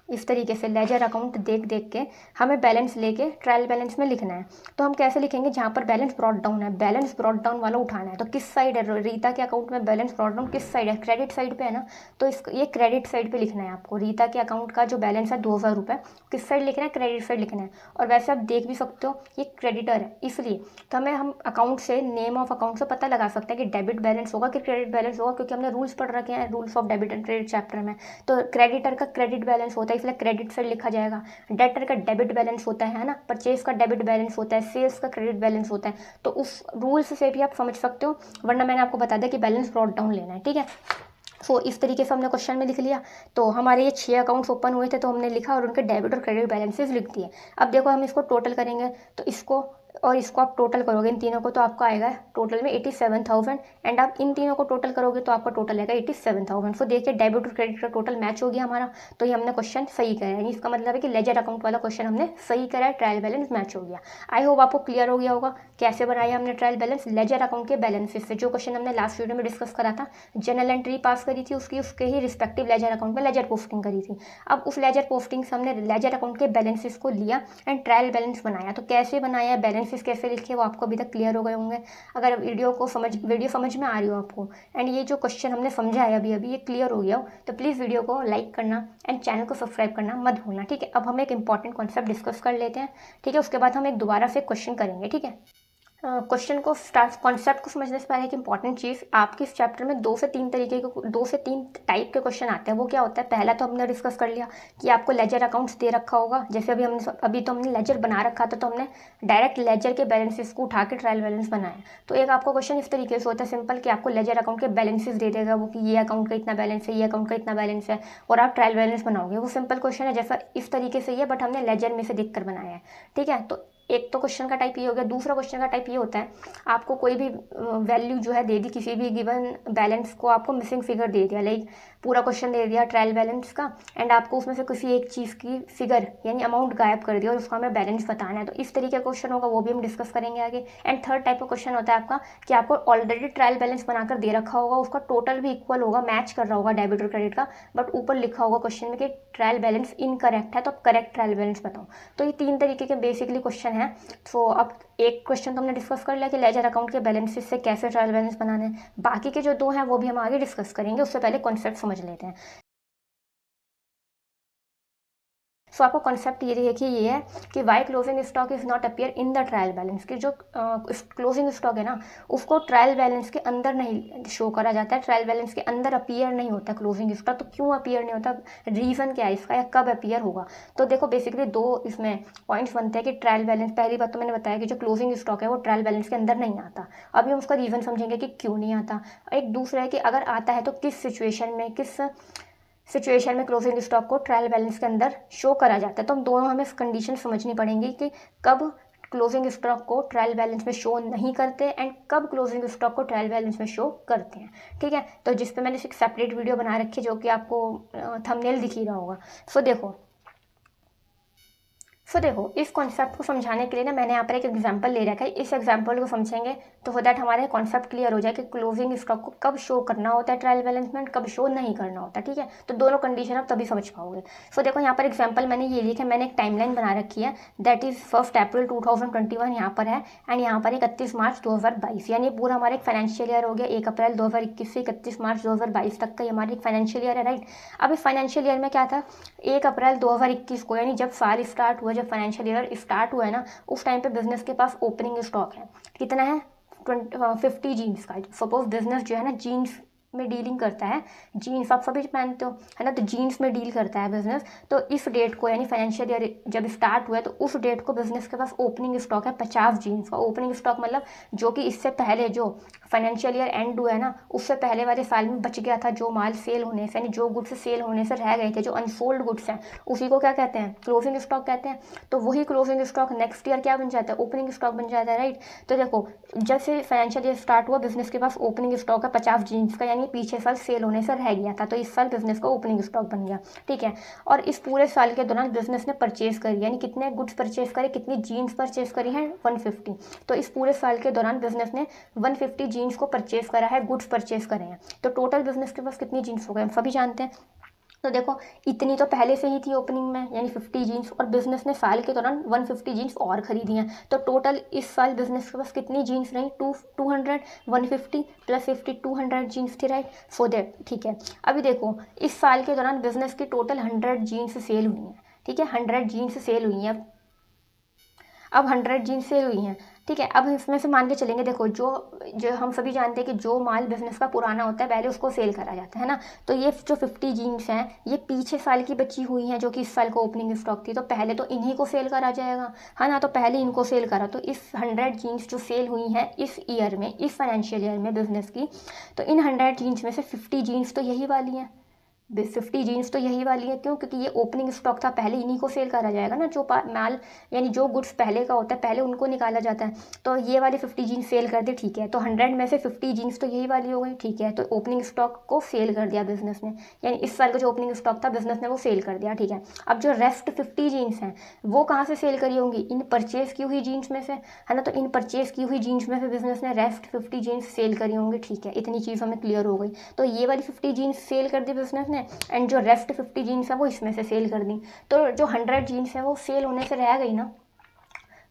इस तरीके से लेजर अकाउंट देख देख के हमें बैलेंस लेके ट्रायल बैलेंस में लिखना है। तो हम कैसे लिखेंगे, जहाँ पर बैलेंस ब्रॉट डाउन है, बैलेंस ब्रॉट डाउन वाला उठाना है, तो किस साइड है, रीता के अकाउंट में बैलेंस ब्रॉट डाउन किस साइड है, क्रेडिट साइड पे है ना, तो इस ये क्रेडिट साइड पे लिखना है आपको। रीता के अकाउंट का जो बैलेंस है 2,000 रुपये, किस साइड लिखना है, क्रेडिट साइड लिखना है। और वैसे आप देख भी सकते हो ये क्रेडिटर है, इसलिए तो हमें हम अकाउंट से, नेम ऑफ अकाउंट से पता लगा सकते हैं कि डेबिट बैलेंस होगा कि क्रेडिट बैलेंस होगा, क्योंकि हमने रूल्स पढ़ रखे हैं, rules of debit and credit chapter में। तो क्रेडिटर का क्रेडिट बैलेंस होता है, इसलिए क्रेडिट साइड लिखा जाएगा। डेटर का डेबिट बैलेंस होता है ना, परचेज का डेबिट बैलेंस होता है, सेल्स का क्रेडिट बैलेंस होता है, तो उस रूल्स से भी आप समझ सकते हो, वरना मैंने आपको बता दिया कि बैलेंस ब्रॉट डाउन लेना है, ठीक है। सो इस तरीके से हमने क्वेश्चन में लिख लिया। तो हमारे ये 6 अकाउंट्स ओपन हुए थे, तो हमने लिखा और उनके डेबिट और क्रेडिट बैलेंसेस लिख दिए। अब देखो हम इसको टोटल करेंगे, तो इसको और इसको आप टोटल करोगे इन तीनों को, तो आपको आएगा टोटल में 87,000, एंड आप इन तीनों को टोटल करोगे तो आपका टोटल आएगा 87,000। सो देखिए डेबिट और क्रेडिट का टोटल मैच हो गया हमारा, तो ये हमने क्वेश्चन सही करा है, इसका मतलब है कि लेजर अकाउंट वाला क्वेश्चन हमने सही करा है, ट्रायल बैलेंस मैच हो गया। आई होप आपको क्लियर हो गया होगा कैसे बनाया हमने ट्रायल बैलेंस लेजर अकाउंट के बैलेंसेस से, जो क्वेश्चन हमने लास्ट वीडियो में डिस्कस करा था, जनरल एंट्री पास करी थी उसकी, उसके ही रिस्पेक्टिव लेजर अकाउंट में लेजर पोस्टिंग करी थी। अब उस लेजर पोस्टिंग से हमने लेजर अकाउंट के बैलेंसेस को लिया एंड ट्रायल बैलेंस बनाया। तो कैसे बनाया, बैलेंसेस कैसे लिखे, वो आपको अभी तक क्लियर हो गए होंगे। अगर वीडियो समझ में आ रही हो आपको, एंड ये जो क्वेश्चन हमने समझा है अभी अभी ये क्लियर हो गया हो, तो प्लीज़ वीडियो को लाइक करना एंड चैनल को सब्सक्राइब करना मत भूलना, ठीक है। अब हम एक इंपॉर्टेंट कॉन्सेप्ट डिस्कस कर लेते हैं, ठीक है, उसके बाद हम एक दोबारा से क्वेश्चन करेंगे, ठीक है। क्वेश्चन को स्टार्ट, कॉन्सेप्ट को समझने से पहले एक इंपॉर्टेंट चीज़, आपके इस चैप्टर में 2 से 3 टाइप के क्वेश्चन आते हैं। वो क्या होता है, पहला तो हमने डिस्कस कर लिया कि आपको लेजर अकाउंट्स दे रखा होगा, जैसे अभी तो हमने लेजर बना रखा था, तो हमने डायरेक्ट लेजर के बैलेंसेस को उठा के ट्रायल बैलेंस बनाया। तो एक आपको क्वेश्चन इस तरीके से होता है सिंपल, कि आपको लेजर अकाउंट के बैलेंसेस दे देगा वो, कि ये अकाउंट का इतना बैलेंस है, ये अकाउंट का इतना बैलेंस है, और आप ट्रायल बैलेंस बनाओगे। वो सिंपल क्वेश्चन है, जैसा इस तरीके से ही है, बट हमने लेजर में से देख कर बनाया है, ठीक है। तो एक तो क्वेश्चन का टाइप ये हो गया। दूसरा क्वेश्चन का टाइप ये होता है, आपको कोई भी वैल्यू जो है दे दी, किसी भी गिवन बैलेंस को आपको मिसिंग फिगर दे दिया, लाइक पूरा क्वेश्चन दे दिया ट्रायल बैलेंस का, एंड आपको उसमें से किसी एक चीज़ की फिगर यानी अमाउंट गायब कर दिया और उसका हमें बैलेंस बताना है। तो इस तरीके का क्वेश्चन होगा, वो भी हम डिस्कस करेंगे आगे। एंड थर्ड टाइप का क्वेश्चन होता है आपका कि आपको ऑलरेडी ट्रायल बैलेंस बनाकर दे रखा होगा, उसका टोटल भी इक्वल होगा, मैच कर रहा होगा डेबिट और क्रेडिट का, बट ऊपर लिखा होगा क्वेश्चन में कि ट्रायल बैलेंस इनकरेक्ट है, तो आप करेक्ट ट्रायल बैलेंस बताओ। तो ये 3 तरीके के बेसिकली क्वेश्चन है। तो अब एक क्वेश्चन तो हमने डिस्कस कर लिया कि लेजर अकाउंट के बैलेंसेस से कैसे ट्रायल बैलेंस बनाने हैं, बाकी के जो 2 हैं वो भी हम आगे डिस्कस करेंगे, उससे पहले कॉन्सेप्ट समझ लेते हैं। सो आपको कॉन्सेप्ट ये देखिए ये है कि why closing stock is not appear in the trial balance, कि जो क्लोजिंग स्टॉक है ना उसको ट्रायल बैलेंस के अंदर नहीं शो करा जाता है, ट्रायल बैलेंस के अंदर अपीयर नहीं होता क्लोजिंग स्टॉक। तो क्यों अपीयर नहीं होता, रीज़न क्या है इसका या कब अपीयर होगा? तो देखो बेसिकली दो इसमें पॉइंट्स बनते हैं कि ट्रायल बैलेंस, पहली बात तो मैंने बताया कि जो क्लोजिंग स्टॉक है वो ट्रायल बैलेंस के अंदर नहीं आता। अभी हम उसका रीज़न समझेंगे कि क्यों नहीं आता। एक दूसरा है कि अगर आता है तो किस सिचुएशन में क्लोजिंग स्टॉक को ट्रायल बैलेंस के अंदर शो करा जाता है। तो हम दोनों हमें कंडीशन समझनी पड़ेंगी कि कब क्लोजिंग स्टॉक को ट्रायल बैलेंस में शो नहीं करते एंड कब क्लोजिंग स्टॉक को ट्रायल बैलेंस में शो करते हैं। ठीक है, तो जिस पे मैंने एक सेपरेट वीडियो बना रखी है जो कि आपको थंबनेल दिख ही रहा होगा। सो देखो इस कॉन्सेप्ट को समझाने के लिए ना मैंने यहाँ पर एक एग्जांपल ले रखा है। इस एग्जांपल को समझेंगे तो फॉर दैट हमारे कॉन्सेप्ट क्लियर हो जाए कि क्लोजिंग स्टॉक को कब शो करना होता है ट्रायल बैलेंस में, कब शो नहीं करना होता। ठीक है, तो दोनों कंडीशन आप तभी समझ पाओगे। सो देखो यहाँ पर एग्जाम्पल मैंने ये लिखा है, मैंने एक टाइमलाइन बना रखी है, दैट इज 1 अप्रैल 2021 यहाँ पर है एंड यहाँ पर 31 मार्च 2022, यानी पूरा हमारा एक फाइनेंशियल ईयर हो गया। 1 अप्रैल 2021 से 31 मार्च 2022 तक का ये हमारी एक फाइनेंशियल ईयर है, राइट। अब इस फाइनेंशियल ईयर में क्या था, 1 अप्रैल 2021 को, यानी जब साल स्टार्ट हुआ, जब फाइनेंशियल ईयर स्टार्ट हुआ है ना, उस टाइम पे बिजनेस के पास ओपनिंग स्टॉक है। कितना है? 50 जीन्स का। सपोज बिजनेस जो है ना जीन्स में डीलिंग करता है, जीन्स आप सभी पहनते हो है ना, तो जीन्स में डील करता है बिजनेस। तो इस डेट को यानी फाइनेंशियल ईयर जब स्टार्ट हुआ है तो उस डेट को बिजनेस के पास ओपनिंग स्टॉक है 50 जीन्स का। ओपनिंग स्टॉक मतलब जो कि इससे पहले जो फाइनेंशियल ईयर एंड हुआ है ना उससे पहले वाले साल में बच गया था, जो माल सेल होने से, यानी जो गुड्स सेल होने से रह गए थे, जो अनसोल्ड गुड्स हैं, उसी को क्या कहते हैं? क्लोजिंग स्टॉक कहते हैं। तो वही क्लोजिंग स्टॉक नेक्स्ट ईयर क्या बन जाता है? ओपनिंग स्टॉक बन जाता है, राइट। तो देखो जब से फाइनेंशियल ईयर स्टार्ट हुआ बिजनेस के पास ओपनिंग स्टॉक है 50 जीन्स का, यानी पीछे साल सेल होने से रह गया था, तो इस साल बिजनेस का ओपनिंग स्टॉक बन गया। ठीक है, और इस पूरे साल के दौरान बिजनेस ने परचेज करी, यानी कितने गुड्स परचेज करे, कितनी जीन्स परचेज करी है? 150। तो इस पूरे साल के दौरान बिजनेस ने 150 जीन्स को परचेज करा है, गुड्स परचेज करे हैं। तो टोटल बिजनेस के पास कितनी जीन्स हो गए हम सभी जानते हैं। तो देखो इतनी तो पहले से ही थी ओपनिंग में, यानी 50 जीन्स, और बिजनेस ने साल के दौरान 150 जीन्स और खरीदी हैं। तो टोटल इस साल बिजनेस के पास कितनी जीन्स रही? 200, 150 प्लस 50, 200 जीन्स थी, राइट। सो दैट ठीक है। अभी देखो इस साल के दौरान बिजनेस की टोटल 100 जीन्स सेल हुई हैं। ठीक है, 100 जीन्स सेल हुई हैं। अब 100 जीन्स सेल हुई हैं। ठीक है, अब इसमें से मान के चलेंगे, देखो जो जो हम सभी जानते हैं कि जो माल बिजनेस का पुराना होता है पहले उसको सेल करा जाता है ना। तो ये जो 50 जीन्स हैं ये पीछे साल की बची हुई हैं जो कि इस साल को ओपनिंग स्टॉक थी, तो पहले तो इन्हीं को सेल करा जाएगा, है ना। तो पहले इनको सेल करा, तो इस 100 जीन्स जो सेल हुई हैं इस ईयर में, इस फाइनेंशियल ईयर में बिजनेस की, तो इन 100 जीन्स में से 50 जीन्स तो यही वाली हैं। 50 जीन्स तो यही वाली है। क्यों? क्योंकि ये ओपनिंग स्टॉक था, पहले इन्हीं को सेल करा जाएगा ना। जो माल यानी जो गुड्स पहले का होता है पहले उनको निकाला जाता है। तो ये वाली 50 जीन्स सेल कर दी, ठीक है। तो 100 में से 50 जीन्स तो यही वाली हो गई, ठीक है। तो ओपनिंग स्टॉक को सेल कर दिया बिजनेस ने, यानी इस साल का जो ओपनिंग स्टॉक था बिजनेस ने वो सेल कर दिया, ठीक है। अब जो रेस्ट 50 जीन्स हैं वो कहाँ से सेल करी होंगी? इन परचेज की हुई जीन्स में से, है ना। तो इन परचेज की हुई जीन्स में से बिजनेस ने रेस्ट 50 जीन्स सेल करी होंगी, ठीक है। इतनी चीज़ हमें क्लियर हो गई। तो ये वाली 50 जीन्स सेल कर दी बिजनेस ने एंड जो रेस्ट 50 जीन्स है वो इसमें से सेल कर दी। तो जो 100 जीन्स है वो सेल होने से रह गई ना,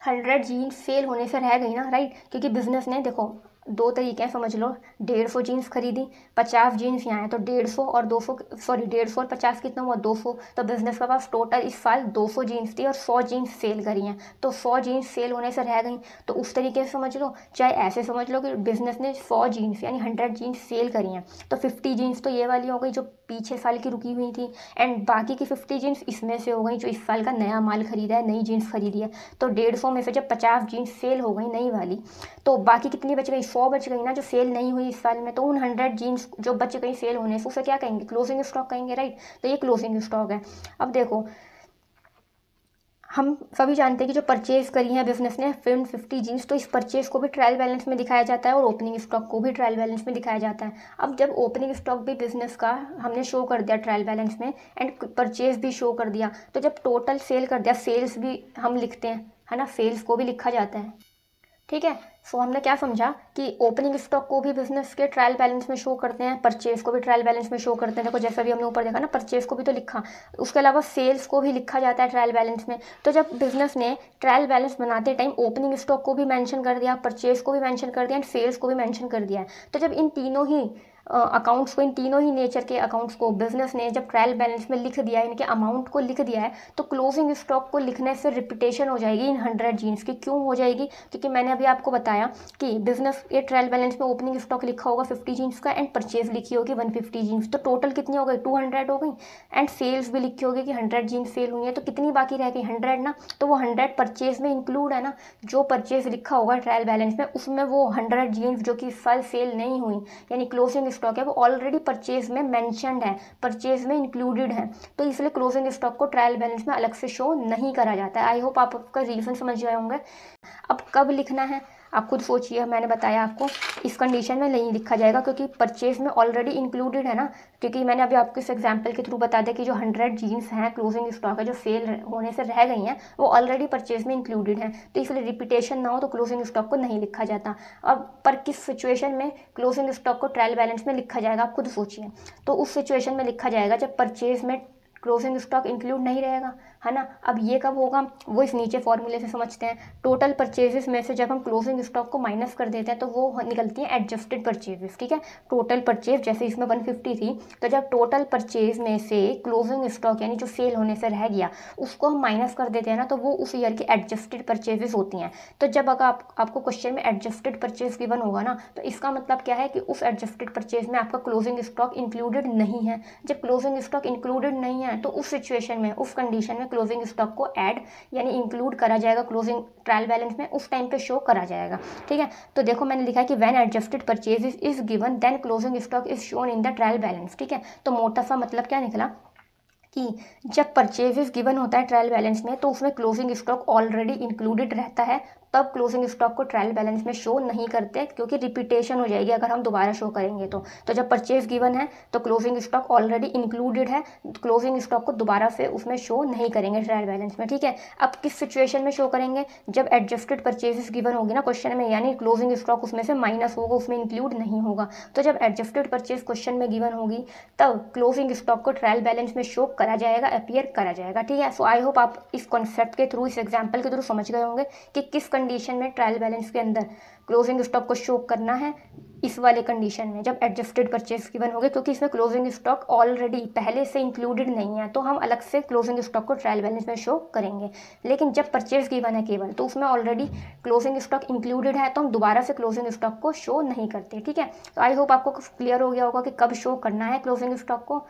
100 जीन्स सेल होने से रह गई ना, राइट। क्योंकि बिजनेस ने देखो दो तरीके हैं, समझ लो। 150 जीन्स खरीदी, 50 जीन्स यहाँ है, तो 150 और 200, सॉरी 150 और 50 कितना हुआ? 200। तो बिजनेस के पास टोटल इस साल 200 जीन्स थी और 100 जीन्स सेल करी हैं। तो 100 जीन्स सेल होने से रह गई। तो उस तरीके से समझ लो, चाहे ऐसे समझ लो कि बिजनेस ने 100 जीन्स यानी 100 जीन्स सेल करी हैं। तो 50 जीन्स तो ये वाली हो गई जो पीछे साल की रुकी हुई थी, एंड बाकी की 50 जीन्स इसमें से हो गई जो इस साल का नया माल खरीदा है, नई जीन्स खरीदी है। तो 150 में से जब 50 जीन्स सेल हो गई नई वाली, तो बाकी कितनी बच गई? 100 बच गई ना, जो सेल नहीं हुई इस साल में। तो उन 100 जीन्स जो बच गई सेल होने से उसे क्या कहेंगे? क्लोजिंग स्टॉक कहेंगे, राइट। तो ये क्लोजिंग स्टॉक है। अब देखो हम सभी जानते हैं कि जो परचेज करी है बिजनेस ने 50 जीन्स, तो इस परचेज को भी ट्रायल बैलेंस में दिखाया जाता है और ओपनिंग स्टॉक को भी ट्रायल बैलेंस में दिखाया जाता है। अब जब ओपनिंग स्टॉक भी बिजनेस का हमने शो कर दिया ट्रायल बैलेंस में एंड परचेज भी शो कर दिया, तो जब टोटल सेल कर दिया, सेल्स भी हम लिखते हैं, है ना, सेल्स को भी लिखा जाता है, ठीक है। सो हमने क्या समझा कि ओपनिंग स्टॉक को भी बिजनेस के ट्रायल बैलेंस में शो करते हैं, परचेज को भी ट्रायल बैलेंस में शो करते हैं। देखो जैसा भी हमने ऊपर देखा ना, परचेज को भी तो लिखा, उसके अलावा सेल्स को भी लिखा जाता है ट्रायल बैलेंस में। तो जब बिजनेस ने ट्रायल बैलेंस बनाते टाइम ओपनिंग स्टॉक को भी मेंशन कर दिया, परचेज को भी मेंशन कर दिया एंड सेल्स को भी मेंशन कर दिया है, तो जब इन तीनों ही अकाउंट्स को, इन तीनों ही नेचर के अकाउंट्स को बिजनेस ने जब ट्रायल बैलेंस में लिख दिया है, इनके अमाउंट को लिख दिया है, तो क्लोजिंग स्टॉक को लिखने से रिपीटेशन हो जाएगी इन 100 जीन्स की। क्यों हो जाएगी? क्योंकि मैंने अभी आपको बताया कि बिजनेस ये ट्रायल बैलेंस में ओपनिंग स्टॉक लिखा होगा 50 जीन्स का एंड परचेज लिखी होगी 150 जीन्स, तो टोटल कितनी हो गई? 200 हो गई। एंड सेल्स भी लिखी होगी कि 100 जीन्स सेल हुई है, तो कितनी बाकी रह गई? 100 ना। तो वो 100 परचेज में इंक्लूड है ना, जो परचेज लिखा होगा ट्रायल बैलेंस में उसमें वो 100 जीन्स जो कि इस साल सेल नहीं हुई यानी क्लोजिंग स्टॉक है, वो ऑलरेडी परचेज में मैंशनड है, परचेज में इंक्लूडेड है, तो इसलिए क्लोजिंग स्टॉक को ट्रायल बैलेंस में अलग से शो नहीं करा जाता है। आई होप आप आपका रीजन समझ गए होंगे। अब कब लिखना है आप खुद सोचिए, मैंने बताया आपको इस कंडीशन में नहीं लिखा जाएगा क्योंकि परचेज में ऑलरेडी इंक्लूडेड है ना, क्योंकि मैंने अभी आपको इस एग्जांपल के थ्रू बता दिया कि जो 100 जीन्स हैं क्लोजिंग स्टॉक है जो सेल होने से रह गई हैं वो ऑलरेडी परचेज में इंक्लूडेड है, तो इसलिए रिपीटेशन ना हो तो क्लोजिंग स्टॉक को नहीं लिखा जाता। अब पर किस सिचुएशन में क्लोजिंग स्टॉक को ट्रायल बैलेंस में लिखा जाएगा आप खुद सोचिए। तो उस सिचुएशन में लिखा जाएगा जब परचेज में क्लोजिंग स्टॉक इंक्लूड नहीं रहेगा, है ना। अब ये कब होगा वो इस नीचे फॉर्मूले से समझते हैं। टोटल परचेजेस में से जब हम क्लोजिंग स्टॉक को माइनस कर देते हैं तो वो निकलती है एडजस्टेड परचेजेस, ठीक है। टोटल परचेज जैसे इसमें 150 थी, तो जब टोटल परचेज में से क्लोजिंग स्टॉक यानी जो सेल होने से रह गया उसको हम माइनस कर देते हैं ना, तो वो उस ईयर की एडजस्टेड परचेजेस होती हैं। तो जब अगर आपको क्वेश्चन में एडजस्टेड परचेज गिवन होगा ना, तो इसका मतलब क्या है कि उस एडजस्टेड परचेज में आपका क्लोजिंग स्टॉक इंक्लूडेड नहीं है। जब क्लोजिंग स्टॉक इंक्लूडेड नहीं है तो उस सिचुएशन में, उस कंडीशन में क्लोजिंग स्टॉक को ऐड यानी इंक्लूड करा जाएगा क्लोजिंग ट्रायल बैलेंस में, उस टाइम पे शो करा जाएगा, ठीक है। तो देखो मैंने लिखा है कि when adjusted purchase is given then closing stock is shown in the trial balance, ठीक है। तो मोटा सा मतलब क्या निकला कि जब परचेजेस गिवन होता है ट्रायल बैलेंस में तो उसमें क्लोजिंग स्टॉक ऑलरेडी इंक्लूडेड रहता है, तब क्लोजिंग स्टॉक को ट्रायल बैलेंस में शो नहीं करते क्योंकि रिपीटेशन हो जाएगी अगर हम दोबारा शो करेंगे तो जब परचेज गिवन है तो क्लोजिंग स्टॉक ऑलरेडी इंक्लूडेड है, क्लोजिंग स्टॉक को दोबारा से उसमें शो नहीं करेंगे ट्रायल बैलेंस में, ठीक है। अब किस सिचुएशन में शो करेंगे? जब एडजस्टेड परचेजेस गिवन होगी ना क्वेश्चन में, यानी क्लोजिंग स्टॉक उसमें से माइनस होगा, उसमें इंक्लूड नहीं होगा। तो जब एडजस्टेड परचेज क्वेश्चन में गिवन होगी तब क्लोजिंग स्टॉक को ट्रायल बैलेंस में शो करा जाएगा, अपीयर करा जाएगा, ठीक है। सो आई होप आप इस कॉन्सेप्ट के थ्रू, इस एग्जाम्पल के थ्रू समझ गए होंगे कि किस कंडीशन में ट्रायल बैलेंस के अंदर क्लोजिंग स्टॉक को शो करना है। इस वाले कंडीशन में जब एडजस्टेड परचेज गिवन होंगे, क्योंकि इसमें क्लोजिंग स्टॉक ऑलरेडी पहले से इंक्लूडेड नहीं है तो हम अलग से क्लोजिंग स्टॉक को ट्रायल बैलेंस में शो करेंगे। लेकिन जब परचेज गिवन है केवल तो उसमें ऑलरेडी क्लोजिंग स्टॉक इंक्लूडेड है तो हम दोबारा से क्लोजिंग स्टॉक को शो नहीं करते, ठीक है। तो आई होप आपको क्लियर हो गया होगा कि कब शो करना है क्लोजिंग स्टॉक को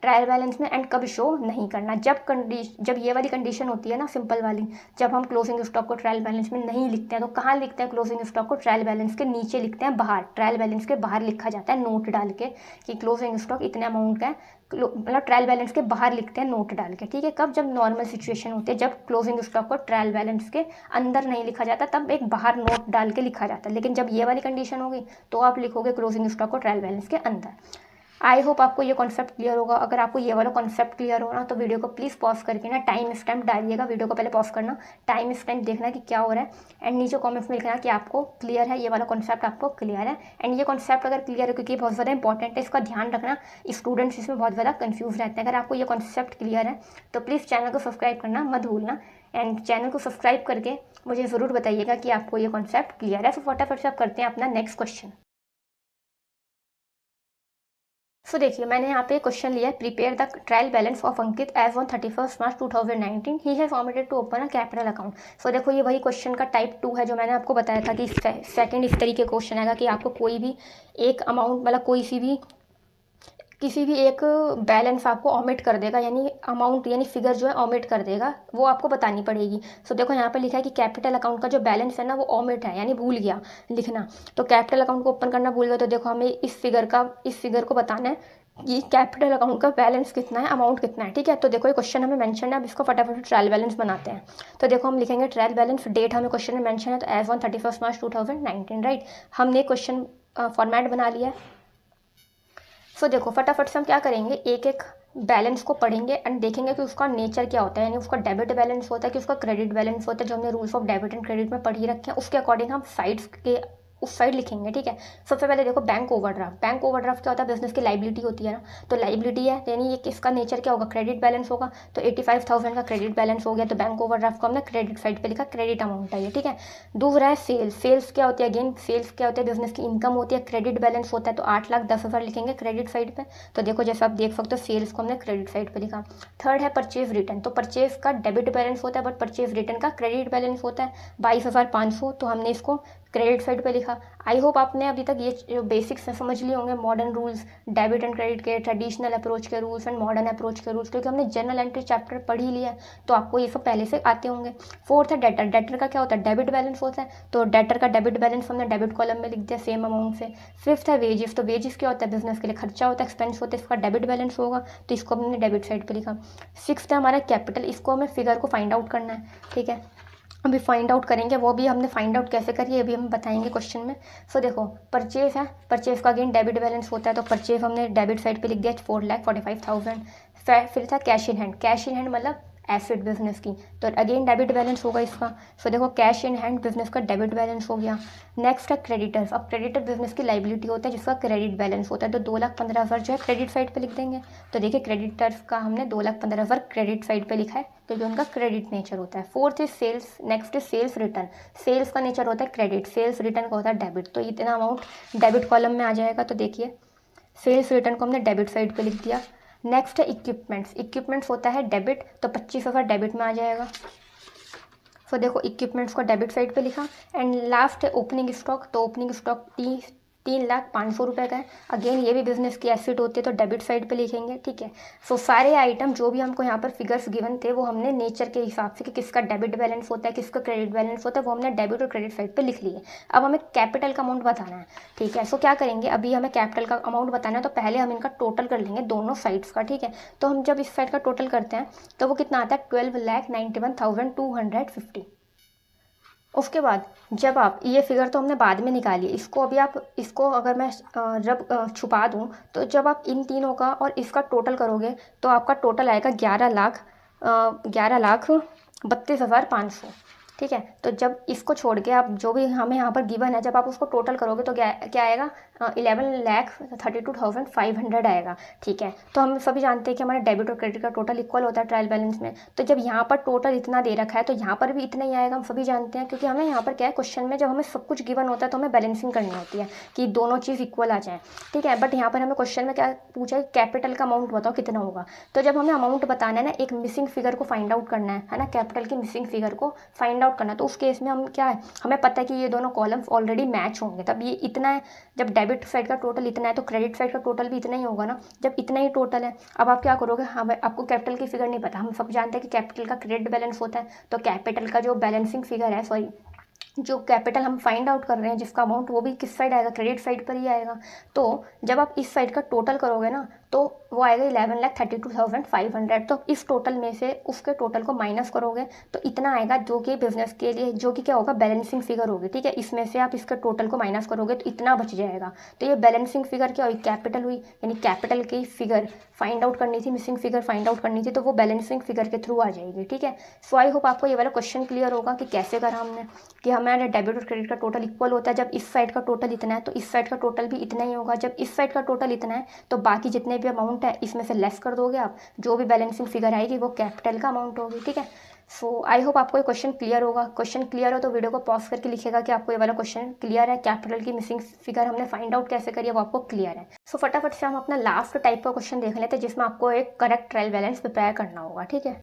ट्रायल बैलेंस में एंड कब शो नहीं करना। जब ये वाली कंडीशन होती है ना, सिंपल वाली, जब हम क्लोजिंग स्टॉक को ट्रायल बैलेंस में नहीं लिखते हैं तो कहाँ लिखते हैं? क्लोजिंग स्टॉक को ट्रायल बैलेंस के नीचे लिखते हैं, बाहर, ट्रायल बैलेंस के बाहर लिखा जाता है नोट डाल के कि क्लोजिंग स्टॉक इतने अमाउंट का है, मतलब ट्रायल बैलेंस के बाहर लिखते हैं नोट डाल के, ठीक है। कब? जब नॉर्मल सिचुएशन होती है, जब क्लोजिंग स्टॉक को ट्रायल बैलेंस के अंदर नहीं लिखा जाता तब एक बाहर नोट डाल के लिखा जाता है। लेकिन जब ये वाली कंडीशन होगी तो आप लिखोगे क्लोजिंग स्टॉक को ट्रायल बैलेंस के अंदर। आई होप आपको ये कॉन्सेप्ट क्लियर होगा। अगर आपको ये वाला कॉन्सेप्ट क्लियर हो ना तो वीडियो को प्लीज़ पॉज करके ना टाइम स्टैम्प डालिएगा, वीडियो को पहले पॉज करना, टाइम स्टैम्प देखना कि क्या हो रहा है एंड नीचे कमेंट्स में लिखना कि आपको क्लियर है, ये वाला कॉन्सेप्ट आपको क्लियर है। एंड ये कॉन्सेप्ट अगर क्लियर है, क्योंकि बहुत ज़्यादा इंपॉर्टेंट है, इसका ध्यान रखना, स्टूडेंट्स इसमें बहुत ज़्यादा कन्फ्यूज रहते हैं। अगर आपको ये कॉन्सेप्ट क्लियर है तो प्लीज़ चैनल को सब्सक्राइब करना मत भूलना एंड चैनल को सब्सक्राइब करके मुझे ज़रूर बताइएगा कि आपको ये कॉन्सेप्ट क्लियर है। तो फटाफट से आप करते हैं अपना नेक्स्ट क्वेश्चन। सो देखिए मैंने यहाँ पे क्वेश्चन लिया है, prepare the trial balance of Ankit as on 31 March 2019 he has omitted to open a capital account. So देखो ये वही क्वेश्चन का टाइप 2 है जो मैंने आपको बताया था कि सेकंड इस तरीके क्वेश्चन आएगा कि आपको कोई भी एक अमाउंट, मतलब किसी भी एक बैलेंस आपको ऑमिट कर देगा, यानी अमाउंट यानी फिगर जो है ऑमिट कर देगा, वो आपको बतानी पड़ेगी। सो देखो यहाँ पे लिखा है कि कैपिटल अकाउंट का जो बैलेंस है ना वो ऑमिट है, यानी भूल गया लिखना, तो कैपिटल अकाउंट को ओपन करना भूल गया, तो देखो हमें इस फिगर को बताना है कि कैपिटल अकाउंट का बैलेंस कितना है, अमाउंट कितना है, ठीक है। तो देखो ये क्वेश्चन हमें मेंशन है, अब इसको फटाफट ट्रायल बैलेंस बनाते हैं। तो देखो हम लिखेंगे ट्रायल बैलेंस, डेट हमें क्वेश्चन में मेंशन है तो एज ऑन 31 मार्च 2019, राइट। हमने क्वेश्चन फॉर्मेट बना लिया है। सो देखो फटाफट से हम क्या करेंगे, एक एक बैलेंस को पढ़ेंगे एंड देखेंगे कि उसका नेचर क्या होता है, यानी उसका डेबिट बैलेंस होता है कि उसका क्रेडिट बैलेंस होता है, जो हमने rules of debit and credit में पढ़ ही रखे हैं। उसके अकॉर्डिंग हम साइड्स के उस साइड लिखेंगे, ठीक है। सबसे पहले देखो बैंक ओवरड्राफ्ट। बैंक ओवरड्राफ्ट क्या होता है, बिजनेस की लाइबिलिटी होती है ना, तो लाइबिलिटी है यानी ये किसका नेचर क्या होगा, क्रेडिट बैलेंस होगा। तो 85,000 का क्रेडिट बैलेंस हो गया, तो बैंक ओवरड्राफ्ट को हमने क्रेडिट साइड पे लिखा, क्रेडिट अमाउंट है ये, ठीक है। दूसरा है सेल्स। सेल्स क्या होती है, अगेन सेल्स क्या होता है, बिजनेस की इनकम होती है, क्रेडिट बैलेंस होता है, तो 8,10,000 लिखेंगे क्रेडिट साइड पे। तो देखो जैसे आप देख सकते हो सेल्स को हमने क्रेडिट साइड पे लिखा। थर्ड है परचेज रिटर्न। तो परचेज का डेबिट बैलेंस होता है बट परचेज रिटर्न का क्रेडिट बैलेंस होता है 22,500, तो हमने इसको क्रेडिट साइड पे लिखा। आई होप आपने अभी तक ये जो बेसिक्स हैं समझ लिए होंगे, modern rules, debit and credit के, ट्रेडिशनल अप्रोच के रूल्स एंड मॉडर्न अप्रोच के रूल्स, क्योंकि हमने जर्नल एंट्री चैप्टर पढ़ ही लिया है तो आपको ये सब पहले से आते होंगे। फोर्थ है डेटर। डेटर का क्या होता है, डेबिट बैलेंस होता है, तो डेटर का डेबिट बैलेंस हमने डेबिट कॉलम में लिख दिया सेम अमाउंट से। फिफ्थ है वेजेस। तो वेजेस क्या होता है, बिजनेस के लिए खर्चा होता है, एक्सपेंस होता है, इसका डेबिट बैलेंस होगा, तो इसको हमने डेबिट साइड पर लिखा। सिक्स्थ है हमारा कैपिटल। इसको हमें फिगर को फाइंड आउट करना है, ठीक है। अभी फाइंड आउट करेंगे, वो भी हमने फाइंड आउट कैसे करिए अभी हम बताएंगे क्वेश्चन में। सो देखो परचेज है, परचेज का अगेन डेबिट बैलेंस होता है, तो परचेज हमने डेबिट साइड पे लिख दिया 4,45,000। फिर था cash in hand. Cash in hand मतलब एसेट बिजनेस की, तो अगेन डेबिट बैलेंस होगा इसका। सो देखो कैश इन हैंड बिजनेस का डेबिट बैलेंस हो गया। नेक्स्ट है क्रेडिटर्स। अब क्रेडिटर बिजनेस की लाइबिलिटी होता है जिसका क्रेडिट बैलेंस होता है, तो 2,15,000 जो है क्रेडिट साइड पे लिख देंगे। तो देखिए क्रेडिटर्स का हमने 2,15,000 क्रेडिट साइड पे लिखा है, तो जो उनका क्रेडिट नेचर होता है। Fourth is sales. Next is sales return. Sales का नेचर होता है क्रेडिट, सेल्स रिटर्न का होता है डेबिट, तो इतना अमाउंट डेबिट कॉलम में आ जाएगा। तो देखिए सेल्स रिटर्न को हमने डेबिट साइड पे लिख दिया। नेक्स्ट है इक्विपमेंट्स। इक्विपमेंट्स होता है डेबिट, तो 25,000 डेबिट में आ जाएगा। सो देखो इक्विपमेंट्स को डेबिट साइड पे लिखा। एंड लास्ट है ओपनिंग स्टॉक। तो ओपनिंग स्टॉक 3,05,000 रुपये का है, अगेन ये भी बिजनेस की एसेट होती है, तो डेबिट साइड पे लिखेंगे, ठीक है। सो सारे आइटम जो भी हमको यहाँ पर फिगर्स गिवन थे वो हमने नेचर के हिसाब से कि किसका डेबिट बैलेंस होता है किसका क्रेडिट बैलेंस होता है वो हमने डेबिट और क्रेडिट साइड पे लिख लिए। अब हमें कैपिटल का अमाउंट बताना है, ठीक है। सो क्या करेंगे, अभी हमें कैपिटल का अमाउंट बताना है तो पहले हम इनका टोटल कर लेंगे दोनों साइड्स का, ठीक है। तो हम जब इस साइड का टोटल करते हैं तो वो कितना आता है 12,91,250। उसके बाद जब आप ये फिगर तो हमने बाद में निकाली, इसको अभी आप इसको अगर मैं जब छुपा दूँ तो जब आप इन तीनों का और इसका टोटल करोगे तो आपका टोटल आएगा 11,32,500, ठीक है। तो जब इसको छोड़ के आप जो भी हमें यहाँ पर गिवन है जब आप उसको टोटल करोगे तो क्या आएगा 11,32,500 आएगा, ठीक है। तो हम सभी जानते हैं कि हमारे डेबिट और क्रेडिट का टोटल इक्वल होता है ट्रायल बैलेंस में, तो जब यहाँ पर टोटल इतना दे रखा है तो यहाँ पर भी इतना ही आएगा, हम सभी जानते हैं। क्योंकि हमें यहाँ पर क्या है क्वेश्चन में जब हमें सब कुछ गिवन होता है तो हमें बैलेंसिंग करनी होती है कि दोनों चीज़ इक्वल आ जाए, ठीक है। बट यहाँ पर हमें क्वेश्चन में क्या पूछा है, कैपिटल का अमाउंट बताओ कितना होगा। तो जब हमें अमाउंट बताना है ना, एक मिसिंग फिगर को फाइंड आउट करना है ना, कैपिटल की मिसिंग फिगर को फाइंड आउट करना, तो उस केस में हम क्या है हमें पता है कि ये दोनों कॉलम्स ऑलरेडी मैच होंगे, तब ये इतना है। जब डेबिट साइड का टोटल इतना है तो क्रेडिट साइड का टोटल भी इतना ही होगा ना, जब इतना ही टोटल है। अब आप क्या करोगे, हमें आपको कैपिटल की फिगर नहीं पता, हम सब जानते हैं कि कैपिटल का क्रेडिट बैलेंस होता है, तो कैपिटल का जो बैलेंसिंग फिगर है, सॉरी जो कैपिटल हम फाइंड आउट कर रहे हैं जिसका अमाउंट, वो भी किस साइड आएगा, क्रेडिट साइड पर ही आएगा। तो जब आप इस साइड का टोटल करोगे ना तो वो आएगा 11,32,500। तो इस टोटल में से उसके टोटल को माइनस करोगे तो इतना आएगा जो कि बिजनेस के लिए जो कि क्या होगा बैलेंसिंग फिगर होगी, ठीक है। इसमें से आप इसके टोटल को माइनस करोगे तो इतना बच जाएगा। तो ये बैलेंसिंग फिगर क्या हुई, कैपिटल हुई, यानी कैपिटल की फिगर फाइंड आउट करनी थी, मिसिंग फिगर फाइंड आउट करनी थी, तो वो बैलेंसिंग फिगर के थ्रू आ जाएगी, ठीक है। सो आई होप आपको ये वाला क्वेश्चन क्लियर होगा कि कैसे करा हमने, कि हमारे डेबिट और क्रेडिट का टोटल इक्वल होता है। जब इस साइड का टोटल इतना है तो इस साइड का टोटल भी इतना ही होगा, जब इस साइड का टोटल इतना है तो बाकी जितने भी अमाउंट है इसमें से लेस कर दोगे आप, जो भी बैलेंसिंग फिगर आएगी वो कैपिटल का अमाउंट होगी, ठीक है। सो आई होप आपको ये क्वेश्चन क्लियर होगा। क्वेश्चन क्लियर हो तो वीडियो को पॉज करके लिखेगा कि आपको ये वाला क्वेश्चन क्लियर है, कैपिटल की मिसिंग फिगर हमने फाइंड आउट कैसे करी है वो आपको क्लियर है। सो फटाफट से हम अपना लास्ट टाइप का क्वेश्चन देख लेते हैं जिसमें आपको एक करेक्ट ट्रायल बैलेंस प्रिपेयर करना होगा, ठीक है।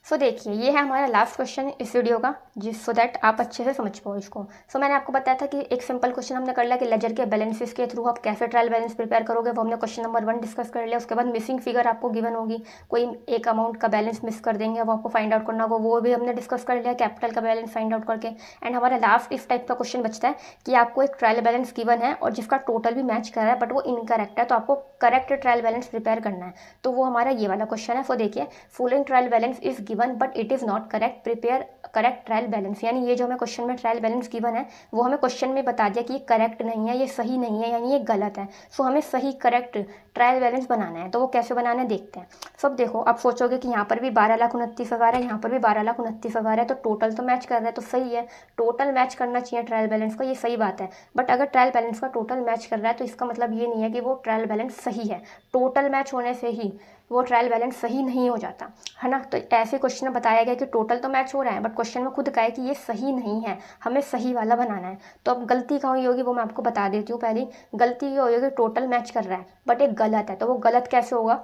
सो देखिए ये है हमारा लास्ट क्वेश्चन इस वीडियो का, जिस सो दैट आप अच्छे से समझ पाओ इसको। सो मैंने आपको बताया था कि एक सिंपल क्वेश्चन हमने कर लिया कि लेजर के बैलेंसेस के थ्रू आप कैसे ट्रायल बैलेंस प्रिपेयर करोगे, वो हमने क्वेश्चन नंबर 1 डिस्कस कर लिया। उसके बाद मिसिंग फिगर आपको गिवन होगी, कोई एक अमाउंट का बैलेंस मिस कर देंगे, वो आपको फाइंड आउट करना होगा, वो भी हमने डिस्कस कर लिया कैपिटल का बैलेंस फाइंड आउट करके। एंड हमारा लास्ट इस टाइप का क्वेश्चन बचता है कि आपको एक ट्रायल बैलेंस गिवन है और जिसका टोटल भी मैच कर रहा है बट वो इनकरेक्ट है, तो आपको करेक्ट ट्रायल बैलेंस प्रिपेयर करना है, तो वो हमारा ये वाला क्वेश्चन है। सो देखिए following trial balance is given but it is not correct, prepare correct trial balance. यानी ये जो हमें क्वेश्चन में ट्रायल बैलेंस गिवन है वो हमें क्वेश्चन में बता दिया कि ये करेक्ट नहीं है, ये सही नहीं है, यानी ये गलत है। सो हमें सही करेक्ट ट्रायल बैलेंस बनाना है। तो वो कैसे बनाना है देखते हैं। सब देखो, आप सोचोगे कि यहाँ पर भी 12,29,000 है, यहाँ पर भी 12,29,000 है, तो टोटल तो मैच कर रहा है, तो सही है, टोटल मैच करना चाहिए ट्रायल बैलेंस का, ये सही बात है। बट अगर ट्रायल बैलेंस का टोटल मैच कर रहा है तो इसका मतलब ये नहीं है कि वो ट्रायल बैलेंस सही है। टोटल मैच होने से ही वो ट्रायल बैलेंस सही नहीं हो जाता है ना। तो ऐसे क्वेश्चन में बताया गया कि टोटल तो मैच हो रहा है बट क्वेश्चन में खुद कहा है कि ये सही नहीं है, हमें सही वाला बनाना है। तो अब गलती कहाँ हुई होगी वो मैं आपको बता देती हूँ। पहली गलती ये होगी टोटल मैच कर रहा है बट एक गलत है। तो वो गलत कैसे होगा,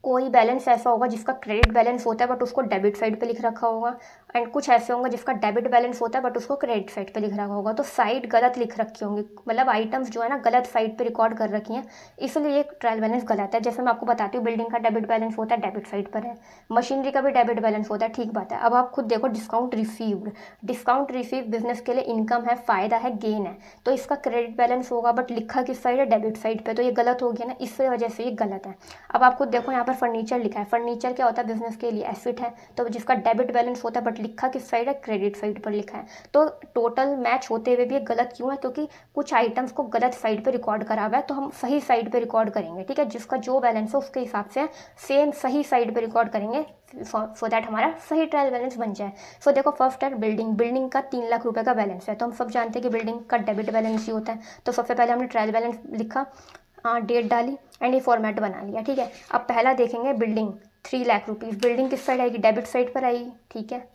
कोई बैलेंस ऐसा होगा जिसका क्रेडिट बैलेंस होता है बट उसको डेबिट साइड पे लिख रखा होगा, एंड कुछ ऐसे होंगे जिसका डेबिट बैलेंस होता है बट उसको क्रेडिट साइड पे लिख रखा होगा। तो साइड गलत लिख रखी होंगी, मतलब आइटम्स जो है ना गलत साइड पे रिकॉर्ड कर रखी हैं, इसलिए एक ट्रायल बैलेंस गलत है। जैसे मैं आपको बताती हूँ, बिल्डिंग का डेबिट बैलेंस होता है डेबिट साइड पर है, मशीनरी का भी डेबिट बैलेंस होता है, ठीक बात है। अब आप खुद देखो, discount received, discount receive business के लिए इनकम है, फ़ायदा है, गेन है, तो इसका क्रेडिट बैलेंस होगा बट लिखा किस साइड है, डेबिट साइड पे, तो ये गलत हो गया ना, इस वजह से ये गलत है। अब आप खुद देखो, यहाँ पर फर्नीचर लिखा है, फर्नीचर क्या होता है, बिजनेस के लिए एसेट है, तो जिसका डेबिट बैलेंस होता है बट लिखा किस साइड है, क्रेडिट साइड पर लिखा है। तो टोटल मैच होते हुए भी ये गलत क्यों है, क्योंकि कुछ आइटम्स को गलत साइड पे रिकॉर्ड करा हुआ है, तो हम सही साइड पे रिकॉर्ड करेंगे, ठीक है, जिसका जो बैलेंस है उसके हिसाब से सेम सही साइड पे रिकॉर्ड करेंगे, सो दैट हमारा सही ट्रायल बैलेंस बन जाए। सो देखो, फर्स्ट है बिल्डिंग, बिल्डिंग का 3 लाख रुपए का बैलेंस है, तो हम सब जानते हैं कि बिल्डिंग का डेबिट बैलेंस ही होता है। तो सबसे पहले हमने ट्रायल बैलेंस लिखा, डेट डाली एंड ये फॉर्मेट बना लिया, ठीक है। अब पहला देखेंगे बिल्डिंग 3 लाख रुपीज़, बिल्डिंग किस साइड आएगी, डेबिट साइड पर आएगी, ठीक है।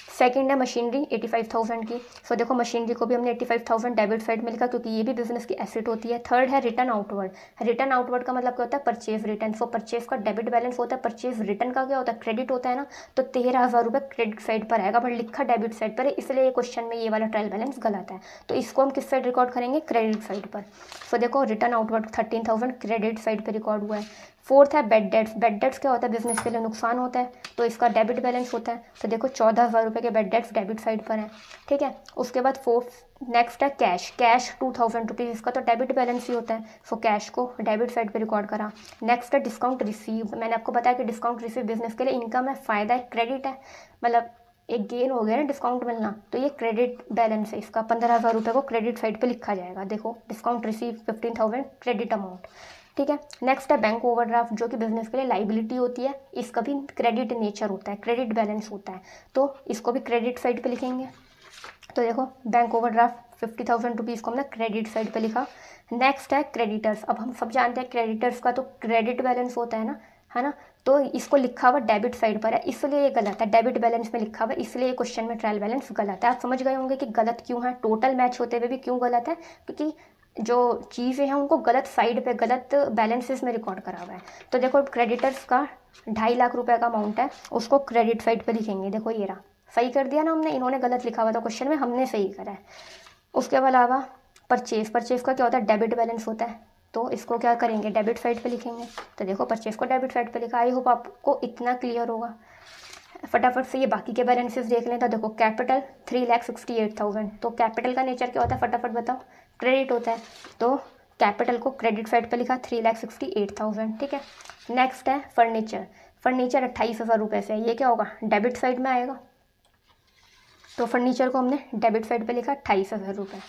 सेकंड है मशीनरी 85,000 की, सो देखो मशीनरी को भी हमने 85,000 डेबिट साइड में लिखा क्योंकि ये भी बिजनेस की एसेट होती है। थर्ड है रिटर्न आउटवर्ड, रिटर्न आउटवर्ड का मतलब क्या होता है, परचेज रिटर्न, सो परचेज का डेबिट बैलेंस होता है, परचेज रिटर्न का क्या होता है, क्रेडिट होता है ना, तो 13,000 रुपये क्रेडिट साइड पर आएगा बट लिखा डेबिट साइड पर है, इसलिए ये क्वेश्चन में ये वाला ट्रायल बैलेंस गलत है। तो इसको हम किस साइड रिकॉर्ड करेंगे, क्रेडिट साइड पर। सो देखो, रिटर्न आउटवर्ड 13,000 क्रेडिट साइड पर रिकॉर्ड हुआ है। फोर्थ है बेड डेट्स, बेड डेट्स क्या होता है, बिजनेस के लिए नुकसान होता है, तो इसका डेबिट बैलेंस होता है, तो देखो 14,000 रुपये के बेड डेट्स डेबिट साइड पर हैं, ठीक है। उसके बाद फोर्थ नेक्स्ट है कैश, कैश 2,000 रुपीज़, इसका तो डेबिट बैलेंस ही होता है, सो कैश को डेबिट साइड पे रिकॉर्ड करा। नेक्स्ट है डिस्काउंट रिसीव, मैंने आपको बताया कि डिस्काउंट रिसीव बिजनेस के लिए इनकम है, फ़ायदा है, क्रेडिट है, मतलब एक गेन हो गया ना डिस्काउंट मिलना, तो ये क्रेडिट बैलेंस है, इसका 15,000 रुपये को क्रेडिट साइड पे लिखा जाएगा। देखो डिस्काउंट रिसीव 15,000 क्रेडिट अमाउंट, ठीक है। नेक्स्ट है बैंक ओवरड्राफ्ट, जो कि बिजनेस के लिए लाइबिलिटी होती है, इसका भी क्रेडिट नेचर होता है, क्रेडिट बैलेंस होता है, तो इसको भी क्रेडिट साइड पे लिखेंगे। तो देखो बैंक ओवरड्राफ्ट 50,000 रुपीज़ को हमने क्रेडिट साइड पे लिखा। नेक्स्ट है क्रेडिटर्स, अब हम सब जानते हैं क्रेडिटर्स का तो क्रेडिट बैलेंस होता है ना, तो इसको लिखा हुआ डेबिट साइड पर है, इसलिए ये गलत है, डेबिट बैलेंस में लिखा हुआ है, इसलिए ये क्वेश्चन में ट्रायल बैलेंस गलत है। आप समझ गए होंगे कि गलत क्यों है, टोटल मैच होते हुए भी क्यों गलत है, क्योंकि जो चीज़ें हैं उनको गलत साइड पे गलत बैलेंसेस में रिकॉर्ड करा हुआ है। तो देखो क्रेडिटर्स का 2.5 लाख रुपए का अमाउंट है, उसको क्रेडिट साइड पे लिखेंगे, देखो ये रहा, सही कर दिया ना हमने, इन्होंने गलत लिखा हुआ था क्वेश्चन में, हमने सही करा है। उसके अलावा परचेज, परचेज का क्या होता है, डेबिट बैलेंस होता है, तो इसको क्या करेंगे, डेबिट साइड पे लिखेंगे। तो देखो परचेज को डेबिट साइड पे लिखा, आई होप आपको इतना क्लियर होगा। फटाफट से ये बाकी के बैलेंसेस देख लें। तो देखो कैपिटल 3,68,000, तो कैपिटल का नेचर क्या होता है, फटाफट बताओ, क्रेडिट होता है, तो कैपिटल को क्रेडिट साइड पे लिखा 3,68,000, ठीक है। नेक्स्ट है फर्नीचर, फर्नीचर 28,000 रुपये से, ये क्या होगा, डेबिट साइड में आएगा, तो फर्नीचर को हमने डेबिट साइड पे लिखा 28,000 रुपये।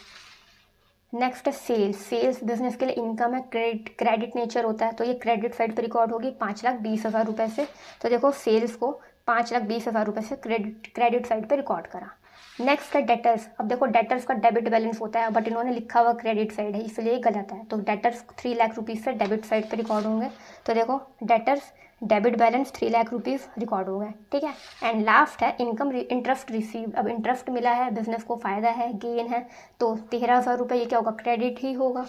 नेक्स्ट है सेल्स, सेल्स बिजनेस के लिए इनकम है, क्रेडिट नेचर होता है, तो ये क्रेडिट साइड पे रिकॉर्ड होगी 5,20,000 रुपये से, तो देखो सेल्स को 5,20,000 रुपये से क्रेडिट साइड पे रिकॉर्ड करा। नेक्स्ट है डेटर्स, अब देखो डेटर्स का डेबिट बैलेंस होता है बट इन्होंने लिखा हुआ क्रेडिट साइड है, इसलिए गलत है, तो डेटर्स 3 लाख रुपीज़ से डेबिट साइड पे रिकॉर्ड होंगे, तो देखो debtors debit balance 3 lakh rupees record हो गए, ठीक है। एंड लास्ट है इनकम इंटरेस्ट रिसीव्ड, अब इंटरेस्ट मिला है, बिजनेस को फ़ायदा है, गेन है, तो 13,000 रुपये, ये क्या होगा, क्रेडिट ही होगा।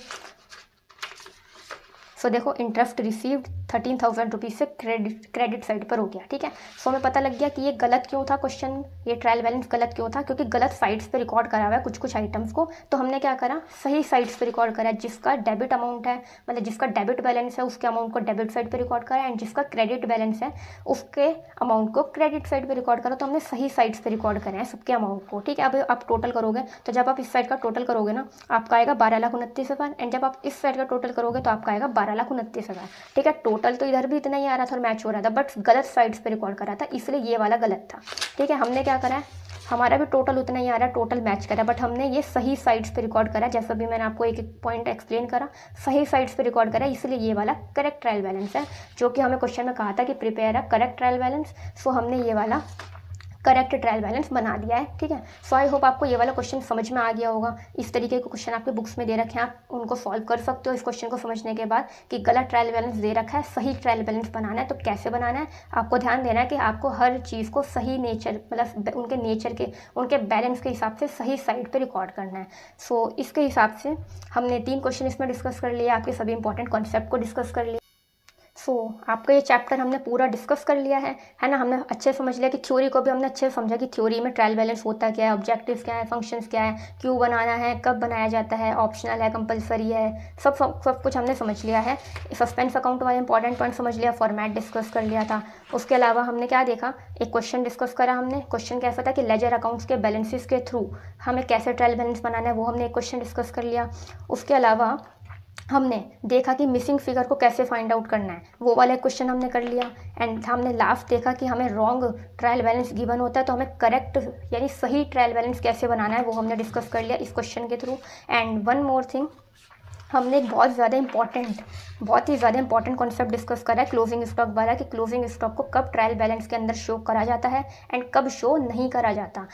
सो देखो इंटरेस्ट रिसीव्ड 13,000 रुपीज़ से क्रेडिट साइड पर हो गया, ठीक है। सो हमें पता लग गया कि ये गलत क्यों था क्वेश्चन, ये ट्रायल बैलेंस गलत क्यों था, क्योंकि गलत साइड्स पे रिकॉर्ड करा हुआ है कुछ आइटम्स को, तो हमने क्या करा, सही साइड्स पे रिकॉर्ड करा, जिसका डेबिट अमाउंट है, मतलब जिसका डेबिट बैलेंस है उसके अमाउंट को डेबिट साइड पर रिकॉर्ड करा, एंड जिसका क्रेडिट बैलेंस है उसके अमाउंट को क्रेडिट साइड पर रिकॉर्ड करा, तो हमने सही साइड्स पर रिकॉर्ड करा है सबके अमाउंट को, ठीक है। अब आप टोटल करोगे, तो जब आप इस साइड का टोटल करोगे ना, आपका आएगा 12,29,000, एंड जब आप इस साइड का टोटल करोगे तो आपका आएगा 12,29,000। ठीक है, टोटल तो इधर भी इतना ही आ रहा था और मैच हो रहा था, बट गलत साइड्स पे रिकॉर्ड करा था, इसलिए ये वाला गलत था। ठीक है, हमने क्या करा है, हमारा भी टोटल उतना ही आ रहा है, टोटल मैच करा, बट हमने ये सही साइड्स पे रिकॉर्ड करा, जैसा भी मैंने आपको एक एक पॉइंट एक्सप्लेन करा, सही साइड्स पे रिकॉर्ड करा, इसलिए ये वाला करेक्ट ट्रायल बैलेंस है, जो कि हमें क्वेश्चन में कहा था कि prepare a correct trial balance. So हमने ये वाला करेक्ट ट्रायल बैलेंस बना दिया है। ठीक है, सो आई होप आपको ये वाला क्वेश्चन समझ में आ गया होगा। इस तरीके के क्वेश्चन आपके बुक्स में दे रखे हैं, आप उनको सॉल्व कर सकते हो इस क्वेश्चन को समझने के बाद कि गलत ट्रायल बैलेंस दे रखा है, सही ट्रायल बैलेंस बनाना है, तो कैसे बनाना है आपको ध्यान देना है कि आपको हर चीज़ को सही नेचर, मतलब उनके नेचर के, उनके बैलेंस के हिसाब से सही साइड पर रिकॉर्ड करना है। सो इसके हिसाब से हमने 3 क्वेश्चन इसमें डिस्कस कर लिया, आपके सभी इंपॉर्टेंट कॉन्सेप्ट को डिस्कस कर लिया। सो आपका ये चैप्टर हमने पूरा डिस्कस कर लिया है ना, हमने अच्छे समझ लिया कि थ्योरी को भी हमने अच्छे से समझा कि थ्योरी में ट्रायल बैलेंस होता क्या है, ऑब्जेक्टिव्स क्या है, फंक्शंस क्या है, क्यों बनाना है, कब बनाया जाता है, ऑप्शनल है, कंपलसरी है, सब कुछ हमने समझ लिया है। सस्पेंस अकाउंट वाले इंपॉर्टेंट पॉइंट समझ लिया, फॉर्मेट डिस्कस कर लिया था। उसके अलावा हमने क्या देखा, एक क्वेश्चन डिस्कस करा हमने। क्वेश्चन कैसा था कि लेजर अकाउंट्स के बैलेंसेस के थ्रू हमें कैसे ट्रायल बैलेंस बनाना है, वो हमने एक क्वेश्चन डिस्कस कर लिया। उसके अलावा हमने देखा कि मिसिंग फिगर को कैसे फाइंड आउट करना है, वो वाला क्वेश्चन हमने कर लिया। एंड हमने लास्ट देखा कि हमें रॉन्ग ट्रायल बैलेंस गिवन होता है, तो हमें करेक्ट यानी सही ट्रायल बैलेंस कैसे बनाना है, वो हमने डिस्कस कर लिया इस क्वेश्चन के through. And one more thing, हमने एक बहुत ही ज़्यादा इंपॉर्टेंट कॉन्सेप्ट डिस्कस करा है क्लोजिंग स्टॉक वाला, कि क्लोजिंग स्टॉक को कब ट्रायल बैलेंस के अंदर शो करा जाता है एंड कब शो नहीं करा जाता।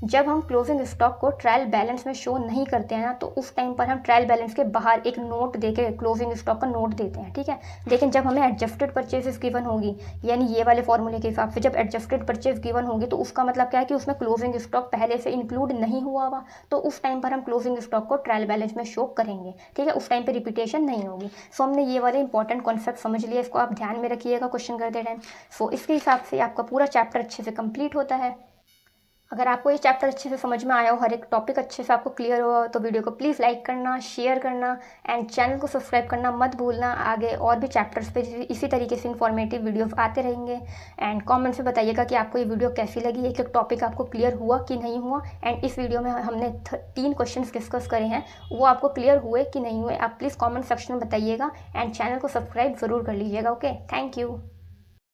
जब हम क्लोजिंग स्टॉक को ट्रायल बैलेंस में शो नहीं करते हैं ना, तो उस टाइम पर हम ट्रायल बैलेंस के बाहर एक नोट देके क्लोजिंग स्टॉक का नोट देते हैं। ठीक है, लेकिन जब हमें एडजस्टेड परचेजेस गिवन होगी, यानी ये वाले फॉर्मूले के हिसाब से जब एडजस्टेड परचेज गिवन होगी, तो उसका मतलब क्या है कि उसमें क्लोजिंग स्टॉक पहले से इंक्लूड नहीं हुआ हुआ, तो उस टाइम पर हम क्लोजिंग स्टॉक को ट्रायल बैलेंस में शो करेंगे। ठीक है, उस टाइम पर रिपीटेशन नहीं होगी। सो हमने ये वाले इंपॉर्टेंट कॉन्सेप्ट समझ लिया, इसको आप ध्यान में रखिएगा क्वेश्चन करते टाइम। सो इसके हिसाब से आपका पूरा चैप्टर अच्छे से कंप्लीट होता है। अगर आपको ये चैप्टर अच्छे से समझ में आया हो, हर एक टॉपिक अच्छे से आपको क्लियर हो, तो वीडियो को प्लीज़ लाइक करना, शेयर करना एंड चैनल को सब्सक्राइब करना मत भूलना। आगे और भी चैप्टर्स पे इसी तरीके से इन्फॉर्मेटिव वीडियोस आते रहेंगे। एंड कमेंट्स में बताइएगा कि आपको ये वीडियो कैसी लगी, एक एक टॉपिक आपको क्लियर हुआ कि नहीं हुआ। एंड इस वीडियो में हमने 3 क्वेश्चन डिस्कस करे हैं, वो आपको क्लियर हुए कि नहीं हुए, आप प्लीज़ कॉमेंट सेक्शन में बताइएगा। एंड चैनल को सब्सक्राइब ज़रूर कर लीजिएगा। Okay, thank you.